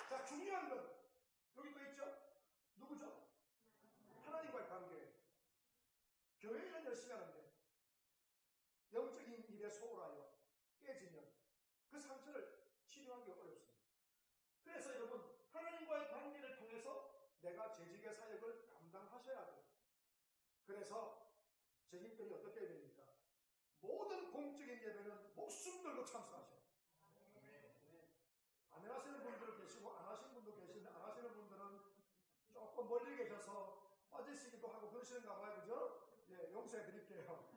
자, 중요한 건 여기 또 있죠? 누구죠? 하나님과의 관계. 교회는 열심히 하는데 영적인 일에 소홀하여 깨지면 그 상처를 치료하기 어렵습니다. 그래서 여러분 하나님과의 관계를 통해서 내가 재직의 사역을 감당하셔야 돼요. 그래서 재직들이 어떻게 해야 됩니까? 모든 공적인 예배는 목숨 걸고 참석하셔요. 안 하시는 분들은 계시고 안 하시는 분도 계시는데 안 하시는 분들은 조금 멀리 계셔서 빠지시기도 하고 그러시는가 봐요. 그죠? 예, 용서해 드릴게요.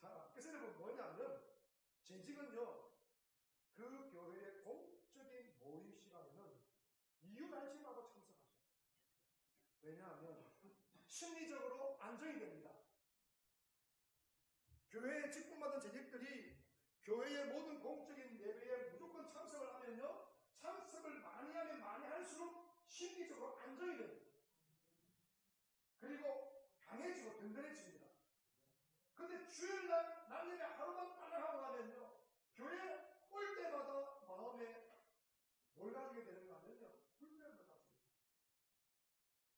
자, 그래서 여러분 뭐냐면 재직은요 그 교회의 공적인 모임 시간에는 이유 달지 말고 참석하셔요. 왜냐하면 심리적으로 안정이 됩니다. 교회에 직분받은 재직들이 교회의 모든 공적인 예배에 무조건 참석을 하면요 참석을 많이 하면 많이 할수록 심리적으로 안정이 됩니다. 그리고 강해지고 든든해집니다. 근데 주일날 날예배 하루만 따라하고 나면요 교회 올 때마다 마음에 뭘 가지게 되는가 하면요 불편함을 가지게 됩니다.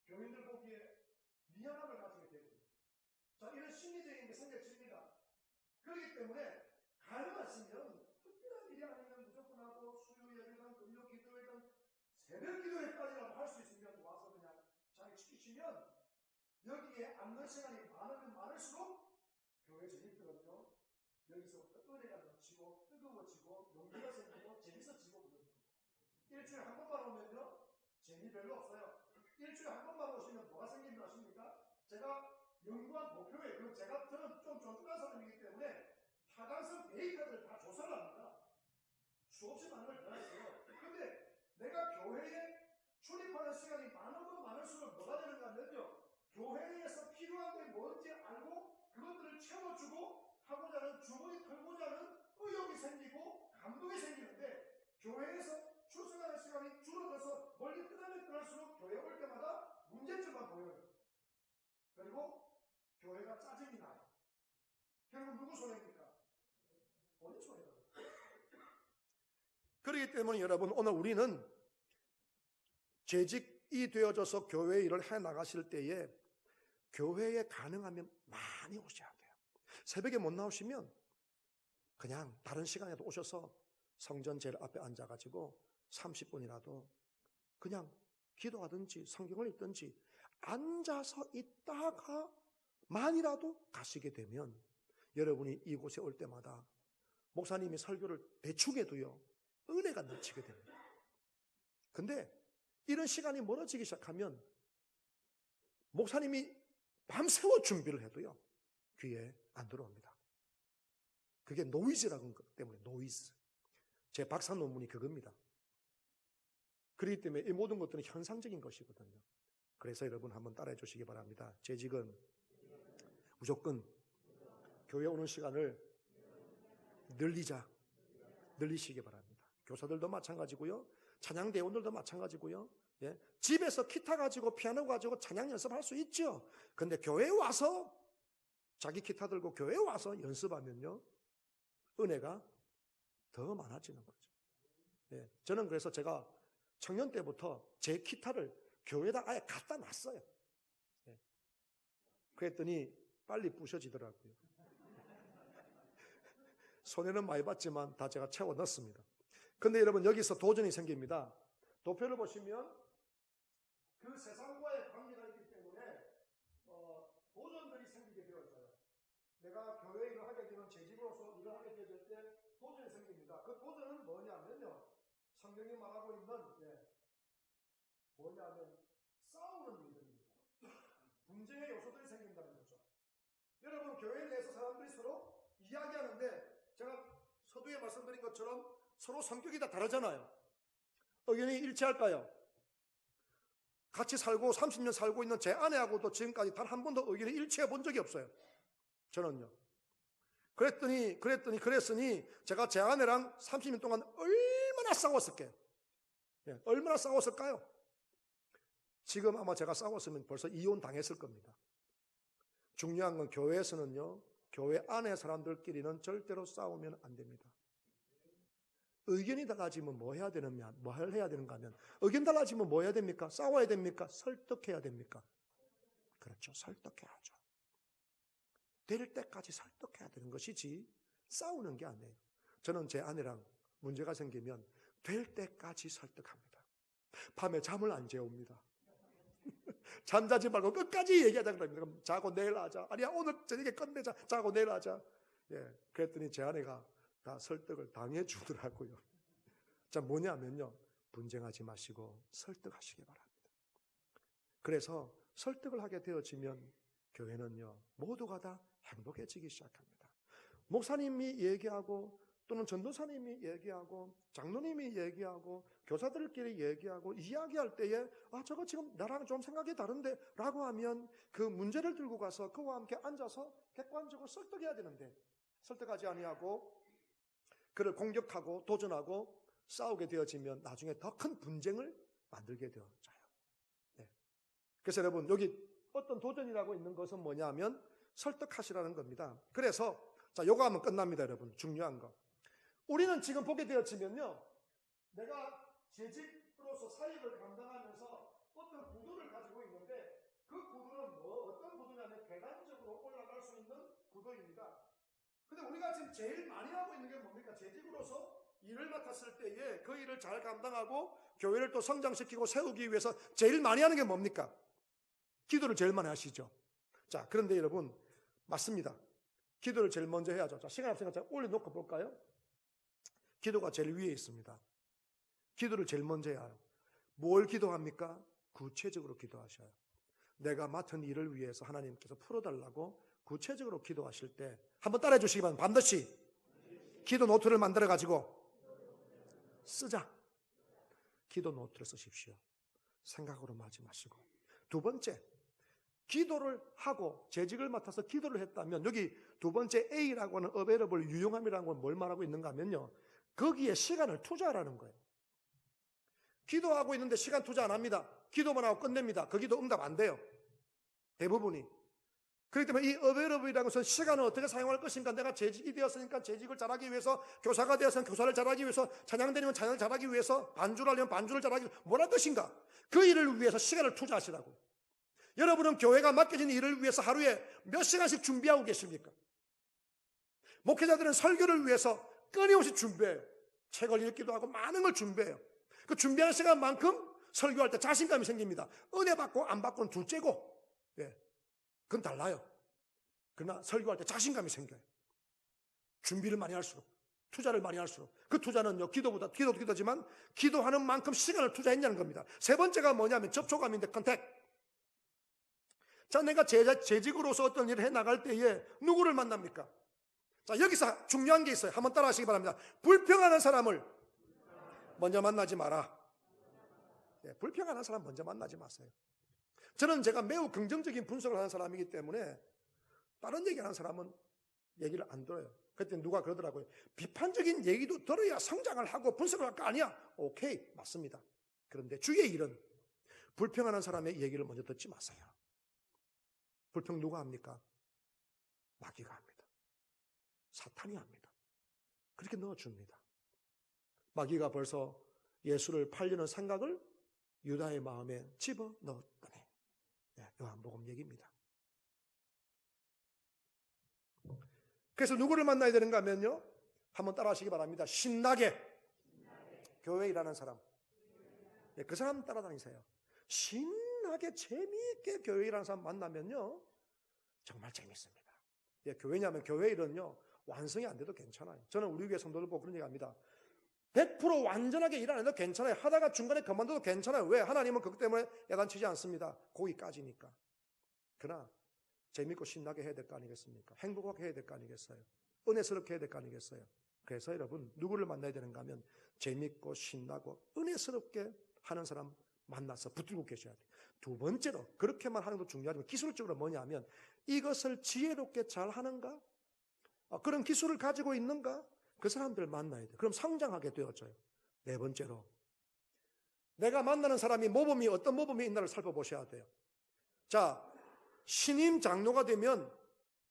교인들 보기에 미안함을 가지게 됩니다. 자, 이런 심리적인 게 생겨집니다. 그렇기 때문에 가능하시면 특별한 일이 아니면 무조건 하고 수요 예배든 금요 기도회든 새벽 기도회까지라도 할 수 있으면 와서 그냥 자기 지키시면 여기에 앉는 시간이 많으면 많을수록 교회 재직들은요 여기서부터 은혜가 넘치고 뜨거워지고 용기가 생기고 재밌어지고 그럽니다. 일주일에 한 번만 오면요 재미 별로 없어요. 일주일에 한 번만 오시면 뭐가 생기는 줄 아십니까? 제가 연구한 목표에 저는 좀 존중한 사람이기 때문에 타당성 데이터들을 다 조사를 합니다. 수없이 많은 걸 변했어요. 근데 내가 교회에 출입하는 시간이 많으면 많을수록 뭐가 되는가 하면요 교회에서 필요한 게 뭔지 알고 그것들을 채워주고 하고자 하는 주문이 털고자 하는 의욕이 생기고 감동이 생기는데 교회에서 출석하는 시간이 줄어들어서 멀리 떠나면 떠날수록 교회 올 때마다 문제점만 보여요. 그리고 교회가 짜증이 나요. 결국 누구 손해입니까? 본인 손해다. 그렇기 때문에 여러분 오늘 우리는 재직이 되어져서 교회 일을 해 나가실 때에 교회에 가능하면 많이 오셔야 돼요. 새벽에 못 나오시면 그냥 다른 시간에도 오셔서 성전 제일 앞에 앉아가지고 30분이라도 그냥 기도하든지 성경을 읽든지 앉아서 있다가 만이라도 가시게 되면 여러분이 이곳에 올 때마다 목사님이 설교를 대충해도요 은혜가 넘치게 됩니다. 근데 이런 시간이 멀어지기 시작하면 목사님이 밤새워 준비를 해도요 귀에 안 들어옵니다. 그게 노이즈라는 것 때문에 노이즈. 제 박사 논문이 그겁니다. 그렇기 때문에 이 모든 것들은 현상적인 것이거든요. 그래서 여러분 한번 따라해 주시기 바랍니다. 재직은 무조건 교회 오는 시간을 늘리시기 바랍니다. 교사들도 마찬가지고요. 찬양대원들도 마찬가지고요. 예? 집에서 기타 가지고 피아노 가지고 찬양 연습할 수 있죠. 근데 교회에 와서 자기 기타 들고 교회에 와서 연습하면요, 은혜가 더 많아지는 거죠. 예, 저는 그래서 제가 청년 때부터 제 기타를 교회에다 아예 갖다 놨어요. 예. 그랬더니 빨리 부셔지더라고요. 손해는 많이 봤지만 다 제가 채워 넣었습니다. 근데 여러분, 여기서 도전이 생깁니다. 도표를 보시면 그 세상과의 관계가 있기 때문에 도전들이 생기게 되어 있어요. 내가 교회 일을 하게 되면, 제 집으로서 일을 하게 될 때 도전이 생깁니다. 그 도전은 뭐냐면요, 성경이 말하고 있는 뭐냐면 싸우는 일들입니다. 분쟁의 요소들이 생긴다는 거죠. 여러분, 교회 내에서 사람들이 서로 이야기하는데, 제가 서두에 말씀드린 것처럼 서로 성격이 다 다르잖아요. 의견이 일치할까요? 같이 살고 30년 살고 있는 제 아내하고도 지금까지 단 한 번도 의견이 일치해 본 적이 없어요. 저는요. 그랬으니 제가 제 아내랑 30년 동안 얼마나 싸웠을까요? 예, 얼마나 싸웠을까요? 지금 아마 제가 싸웠으면 벌써 이혼 당했을 겁니다. 중요한 건 교회에서는요, 교회 안에 사람들끼리는 절대로 싸우면 안 됩니다. 의견이 달라지면 뭐 해야 되는가 하면, 의견 달라지면 뭐 해야 됩니까? 싸워야 됩니까? 설득해야 됩니까? 그렇죠. 설득해야죠. 될 때까지 설득해야 되는 것이지 싸우는 게 아니에요. 저는 제 아내랑 문제가 생기면 될 때까지 설득합니다. 밤에 잠을 안 재웁니다. 잠자지 말고 끝까지 얘기하자 그럽니다. 그럼 자고 내일 하자. 아니야, 오늘 저녁에 끝내자. 자고 내일 하자. 예, 그랬더니 제 아내가 다 설득을 당해 주더라고요. 자, 뭐냐면요, 분쟁하지 마시고 설득하시기 바랍니다. 그래서 설득을 하게 되어지면 교회는요, 모두가 다 행복해지기 시작합니다. 목사님이 얘기하고, 또는 전도사님이 얘기하고, 장로님이 얘기하고, 교사들끼리 얘기하고, 이야기할 때에 저거 지금 나랑 좀 생각이 다른데 라고 하면 그 문제를 들고 가서 그와 함께 앉아서 객관적으로 설득해야 되는데, 설득하지 아니하고 그를 공격하고 도전하고 싸우게 되어지면 나중에 더 큰 분쟁을 만들게 되어져요. 네. 그래서 여러분, 여기 어떤 도전이라고 있는 것은 뭐냐 하면 설득하시라는 겁니다. 그래서 자, 요거 하면 끝납니다. 여러분, 중요한 거, 우리는 지금 보게 되어지면요, 내가 재직으로서 사역을 감당하면서 어떤 구도를 가지고 있는데, 그 구도는 어떤 구도냐면 계단적으로 올라갈 수 있는 구도입니다. 근데 우리가 지금 제일 많이 하고 있는 게 뭡니까? 재직으로서 일을 맡았을 때에 그 일을 잘 감당하고 교회를 또 성장시키고 세우기 위해서 제일 많이 하는 게 뭡니까? 기도를 제일 많이 하시죠. 자, 그런데 여러분, 맞습니다. 기도를 제일 먼저 해야죠. 자, 시간 없으니까 제가 올려놓고 볼까요? 기도가 제일 위에 있습니다. 기도를 제일 먼저 해야 해요. 뭘 기도합니까? 구체적으로 기도하셔요. 내가 맡은 일을 위해서 하나님께서 풀어달라고 구체적으로 기도하실 때 한번 따라해 주시기 바랍니다. 반드시 기도 노트를 만들어 가지고 쓰자. 기도 노트를 쓰십시오. 생각으로 하지 마시고. 두 번째, 기도를 하고 재직을 맡아서 기도를 했다면, 여기 두 번째 A라고 하는 available, 유용함이라는 건 뭘 말하고 있는가 하면요, 거기에 시간을 투자하라는 거예요. 기도하고 있는데 시간 투자 안 합니다. 기도만 하고 끝냅니다. 거기도 응답 안 돼요. 대부분이. 그렇기 때문에 이 available이라는 것은 시간을 어떻게 사용할 것인가, 내가 재직이 되었으니까 재직을 잘하기 위해서, 교사가 되었으면 교사를 잘하기 위해서, 찬양대리면 찬양을 잘하기 위해서, 반주를 하려면 반주를 잘하기 위해서 뭘 할 것인가, 그 일을 위해서 시간을 투자하시라고. 여러분은 교회가 맡겨진 일을 위해서 하루에 몇 시간씩 준비하고 계십니까? 목회자들은 설교를 위해서 끊임없이 준비해요. 책을 읽기도 하고 많은 걸 준비해요. 그 준비하는 시간만큼 설교할 때 자신감이 생깁니다. 은혜 받고 안 받고는 둘째고, 예, 그건 달라요. 그러나 설교할 때 자신감이 생겨요. 준비를 많이 할수록, 투자를 많이 할수록. 그 투자는요, 기도도 기도지만 기도하는 만큼 시간을 투자했냐는 겁니다. 세 번째가 뭐냐면 접촉감인데, 컨택. 자, 내가 재직으로서 어떤 일을 해 나갈 때에 누구를 만납니까? 자, 여기서 중요한 게 있어요. 한번 따라 하시기 바랍니다. 불평하는 사람을 먼저 만나지 마라. 네, 불평하는 사람 먼저 만나지 마세요. 저는 제가 매우 긍정적인 분석을 하는 사람이기 때문에 다른 얘기하는 사람은 얘기를 안 들어요. 그때 누가 그러더라고요. 비판적인 얘기도 들어야 성장을 하고 분석을 할 거 아니야. 오케이, 맞습니다. 그런데 주의 일은 불평하는 사람의 얘기를 먼저 듣지 마세요. 불평 누가 합니까? 마귀가 합니다. 사탄이 합니다. 그렇게 넣어줍니다. 마귀가 벌써 예수를 팔려는 생각을 유다의 마음에 집어넣었더니, 요한복음 얘기입니다. 그래서 누구를 만나야 되는가 하면요, 한번 따라 하시기 바랍니다. 신나게 교회에 일하는 사람, 그 사람 따라다니세요. 신나게 재미있게 교회에 일하는 사람 만나면요 정말 재밌습니다. 교회냐면 교회 일은요 완성이 안 돼도 괜찮아요. 저는 우리 교회 성도들 보고 그런 얘기 합니다. 100% 완전하게 일 안 해도 괜찮아요. 하다가 중간에 그만둬도 괜찮아요. 왜? 하나님은 그것 때문에 야단치지 않습니다. 거기까지니까. 그러나 재밌고 신나게 해야 될 거 아니겠습니까? 행복하게 해야 될 거 아니겠어요? 은혜스럽게 해야 될 거 아니겠어요? 그래서 여러분 누구를 만나야 되는가 하면 재밌고 신나고 은혜스럽게 하는 사람 만나서 붙들고 계셔야 돼요. 두 번째로 그렇게만 하는 것도 중요하지만 기술적으로 뭐냐면 이것을 지혜롭게 잘 하는가? 그런 기술을 가지고 있는가? 그 사람들 만나야 돼요. 그럼 성장하게 되어져요. 네 번째로 내가 만나는 사람이 모범이 어떤 모범이 있나를 살펴보셔야 돼요. 자, 신임 장로가 되면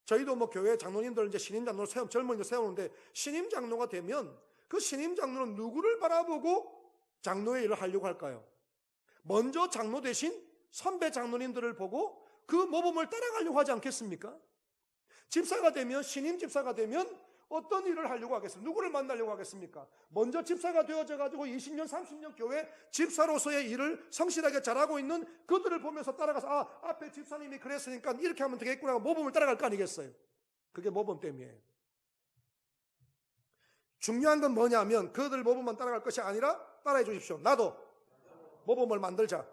저희도 뭐 교회 장로님들 이제 신임 장로를 젊은이들 세우는데 신임 장로가 되면 그 신임 장로는 누구를 바라보고 장로의 일을 하려고 할까요? 먼저 장로 대신 선배 장로님들을 보고 그 모범을 따라가려고 하지 않겠습니까? 집사가 되면 신임 집사가 되면 어떤 일을 하려고 하겠습니까? 누구를 만나려고 하겠습니까? 먼저 집사가 되어져 가지고 20년 30년 교회 집사로서의 일을 성실하게 잘하고 있는 그들을 보면서 따라가서 앞에 집사님이 그랬으니까 이렇게 하면 되겠구나 하고 모범을 따라갈 거 아니겠어요? 그게 모범 때문이에요. 중요한 건 뭐냐면 그들 모범만 따라갈 것이 아니라 따라해 주십시오. 나도 모범을 만들자.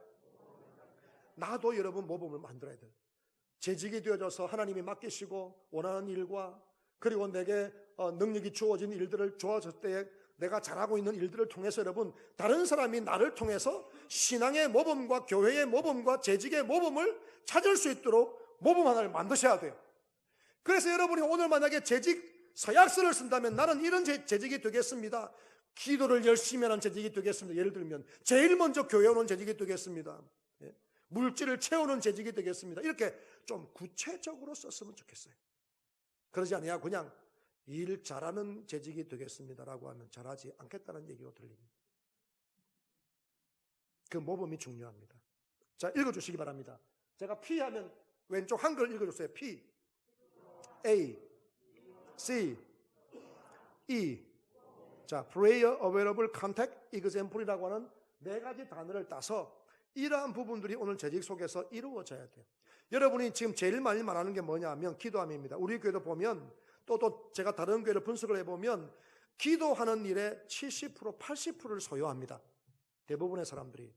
나도 여러분 모범을 만들어야 돼요. 재직이 되어져서 하나님이 맡기시고 원하는 일과 그리고 내게 능력이 주어진 일들을 주어질 때에 내가 잘하고 있는 일들을 통해서 여러분 다른 사람이 나를 통해서 신앙의 모범과 교회의 모범과 재직의 모범을 찾을 수 있도록 모범 하나를 만드셔야 돼요. 그래서 여러분이 오늘 만약에 재직 서약서를 쓴다면 나는 이런 재직이 되겠습니다. 기도를 열심히 하는 재직이 되겠습니다. 예를 들면 제일 먼저 교회 오는 재직이 되겠습니다. 물질을 채우는 재직이 되겠습니다. 이렇게 좀 구체적으로 썼으면 좋겠어요. 그러지 않아야 그냥 일 잘하는 재직이 되겠습니다라고 하면 잘하지 않겠다는 얘기로 들립니다. 그 모범이 중요합니다. 자, 읽어주시기 바랍니다. 제가 P 하면 왼쪽 한글 읽어주세요. P, A, C, E. 자, Prayer Available Contact Example이라고 하는 네 가지 단어를 따서 이러한 부분들이 오늘 재직 속에서 이루어져야 돼요. 여러분이 지금 제일 많이 말하는 게 뭐냐면 기도함입니다. 우리 교회도 보면 또 제가 다른 교회를 분석을 해보면 기도하는 일에 70%, 80%를 소요합니다. 대부분의 사람들이.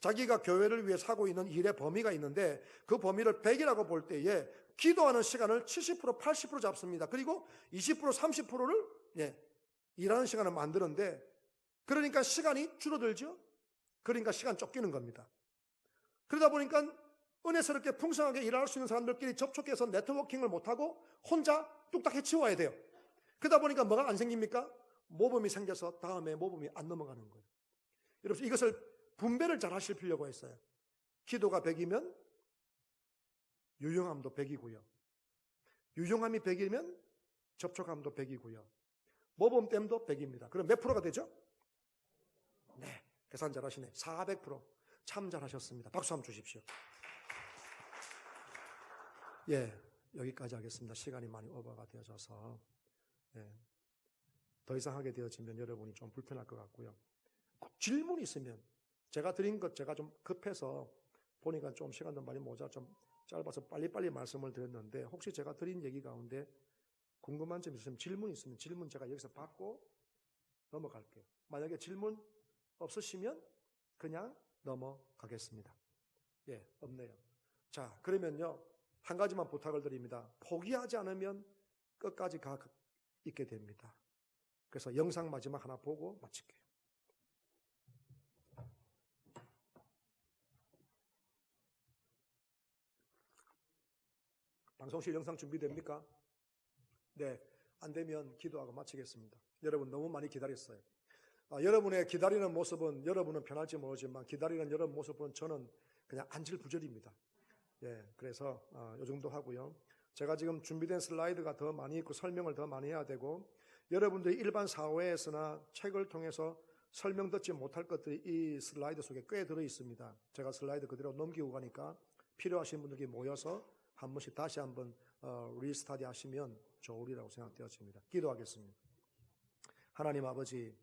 자기가 교회를 위해 하고 있는 일의 범위가 있는데 그 범위를 100이라고 볼 때에 기도하는 시간을 70%, 80% 잡습니다. 그리고 20%, 30%를 일하는 시간을 만드는데 그러니까 시간이 줄어들죠. 그러니까 시간 쫓기는 겁니다. 그러다 보니까 은혜스럽게 풍성하게 일할 수 있는 사람들끼리 접촉해서 네트워킹을 못하고 혼자 뚝딱 해치워야 돼요. 그러다 보니까 뭐가 안 생깁니까? 모범이 생겨서 다음에 모범이 안 넘어가는 거예요. 여러분 이것을 분배를 잘 하실 필요가 있어요. 기도가 100이면 유용함도 100이고요. 유용함이 100이면 접촉함도 100이고요. 모범됨도 100입니다. 그럼 몇 프로가 되죠? 네, 계산 잘하시네. 400%. 참 잘하셨습니다. 박수 한번 주십시오. 여기까지 하겠습니다. 시간이 많이 오버가 되어져서 더 이상 하게 되어지면 여러분이 좀 불편할 것 같고요. 질문이 있으면 제가 드린 것 제가 좀 급해서 보니까 좀 시간도 많이 모자 좀 짧아서 빨리빨리 말씀을 드렸는데 혹시 제가 드린 얘기 가운데 궁금한 점이 있으면 질문이 있으면 질문 제가 여기서 받고 넘어갈게요. 만약에 질문 없으시면 그냥 넘어가겠습니다. 없네요. 자, 그러면요. 한 가지만 부탁을 드립니다. 포기하지 않으면 끝까지 가 있게 됩니다. 그래서 영상 마지막 하나 보고 마칠게요. 방송실 영상 준비됩니까? 네, 안 되면 기도하고 마치겠습니다. 여러분 너무 많이 기다렸어요. 여러분의 기다리는 모습은 여러분은 편할지 모르지만 기다리는 여러분 모습은 저는 그냥 안절부절입니다. 예, 그래서 요 정도 하고요. 제가 지금 준비된 슬라이드가 더 많이 있고 설명을 더 많이 해야 되고 여러분들이 일반 사회에서나 책을 통해서 설명 듣지 못할 것들이 이 슬라이드 속에 꽤 들어 있습니다. 제가 슬라이드 그대로 넘기고 가니까 필요하신 분들이 모여서 한 번씩 다시 한번 리스타디 하시면 좋으리라고 생각되었습니다. 기도하겠습니다. 하나님 아버지,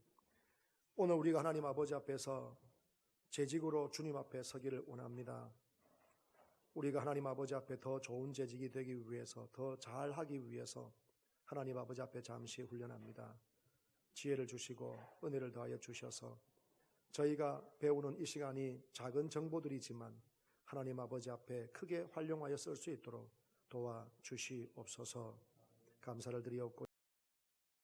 오늘 우리가 하나님 아버지 앞에서 재직으로 주님 앞에 서기를 원합니다. 우리가 하나님 아버지 앞에 더 좋은 재직이 되기 위해서, 더 잘하기 위해서 하나님 아버지 앞에 잠시 훈련합니다. 지혜를 주시고 은혜를 더하여 주셔서 저희가 배우는 이 시간이 작은 정보들이지만 하나님 아버지 앞에 크게 활용하여 쓸 수 있도록 도와주시옵소서. 감사를 드리옵고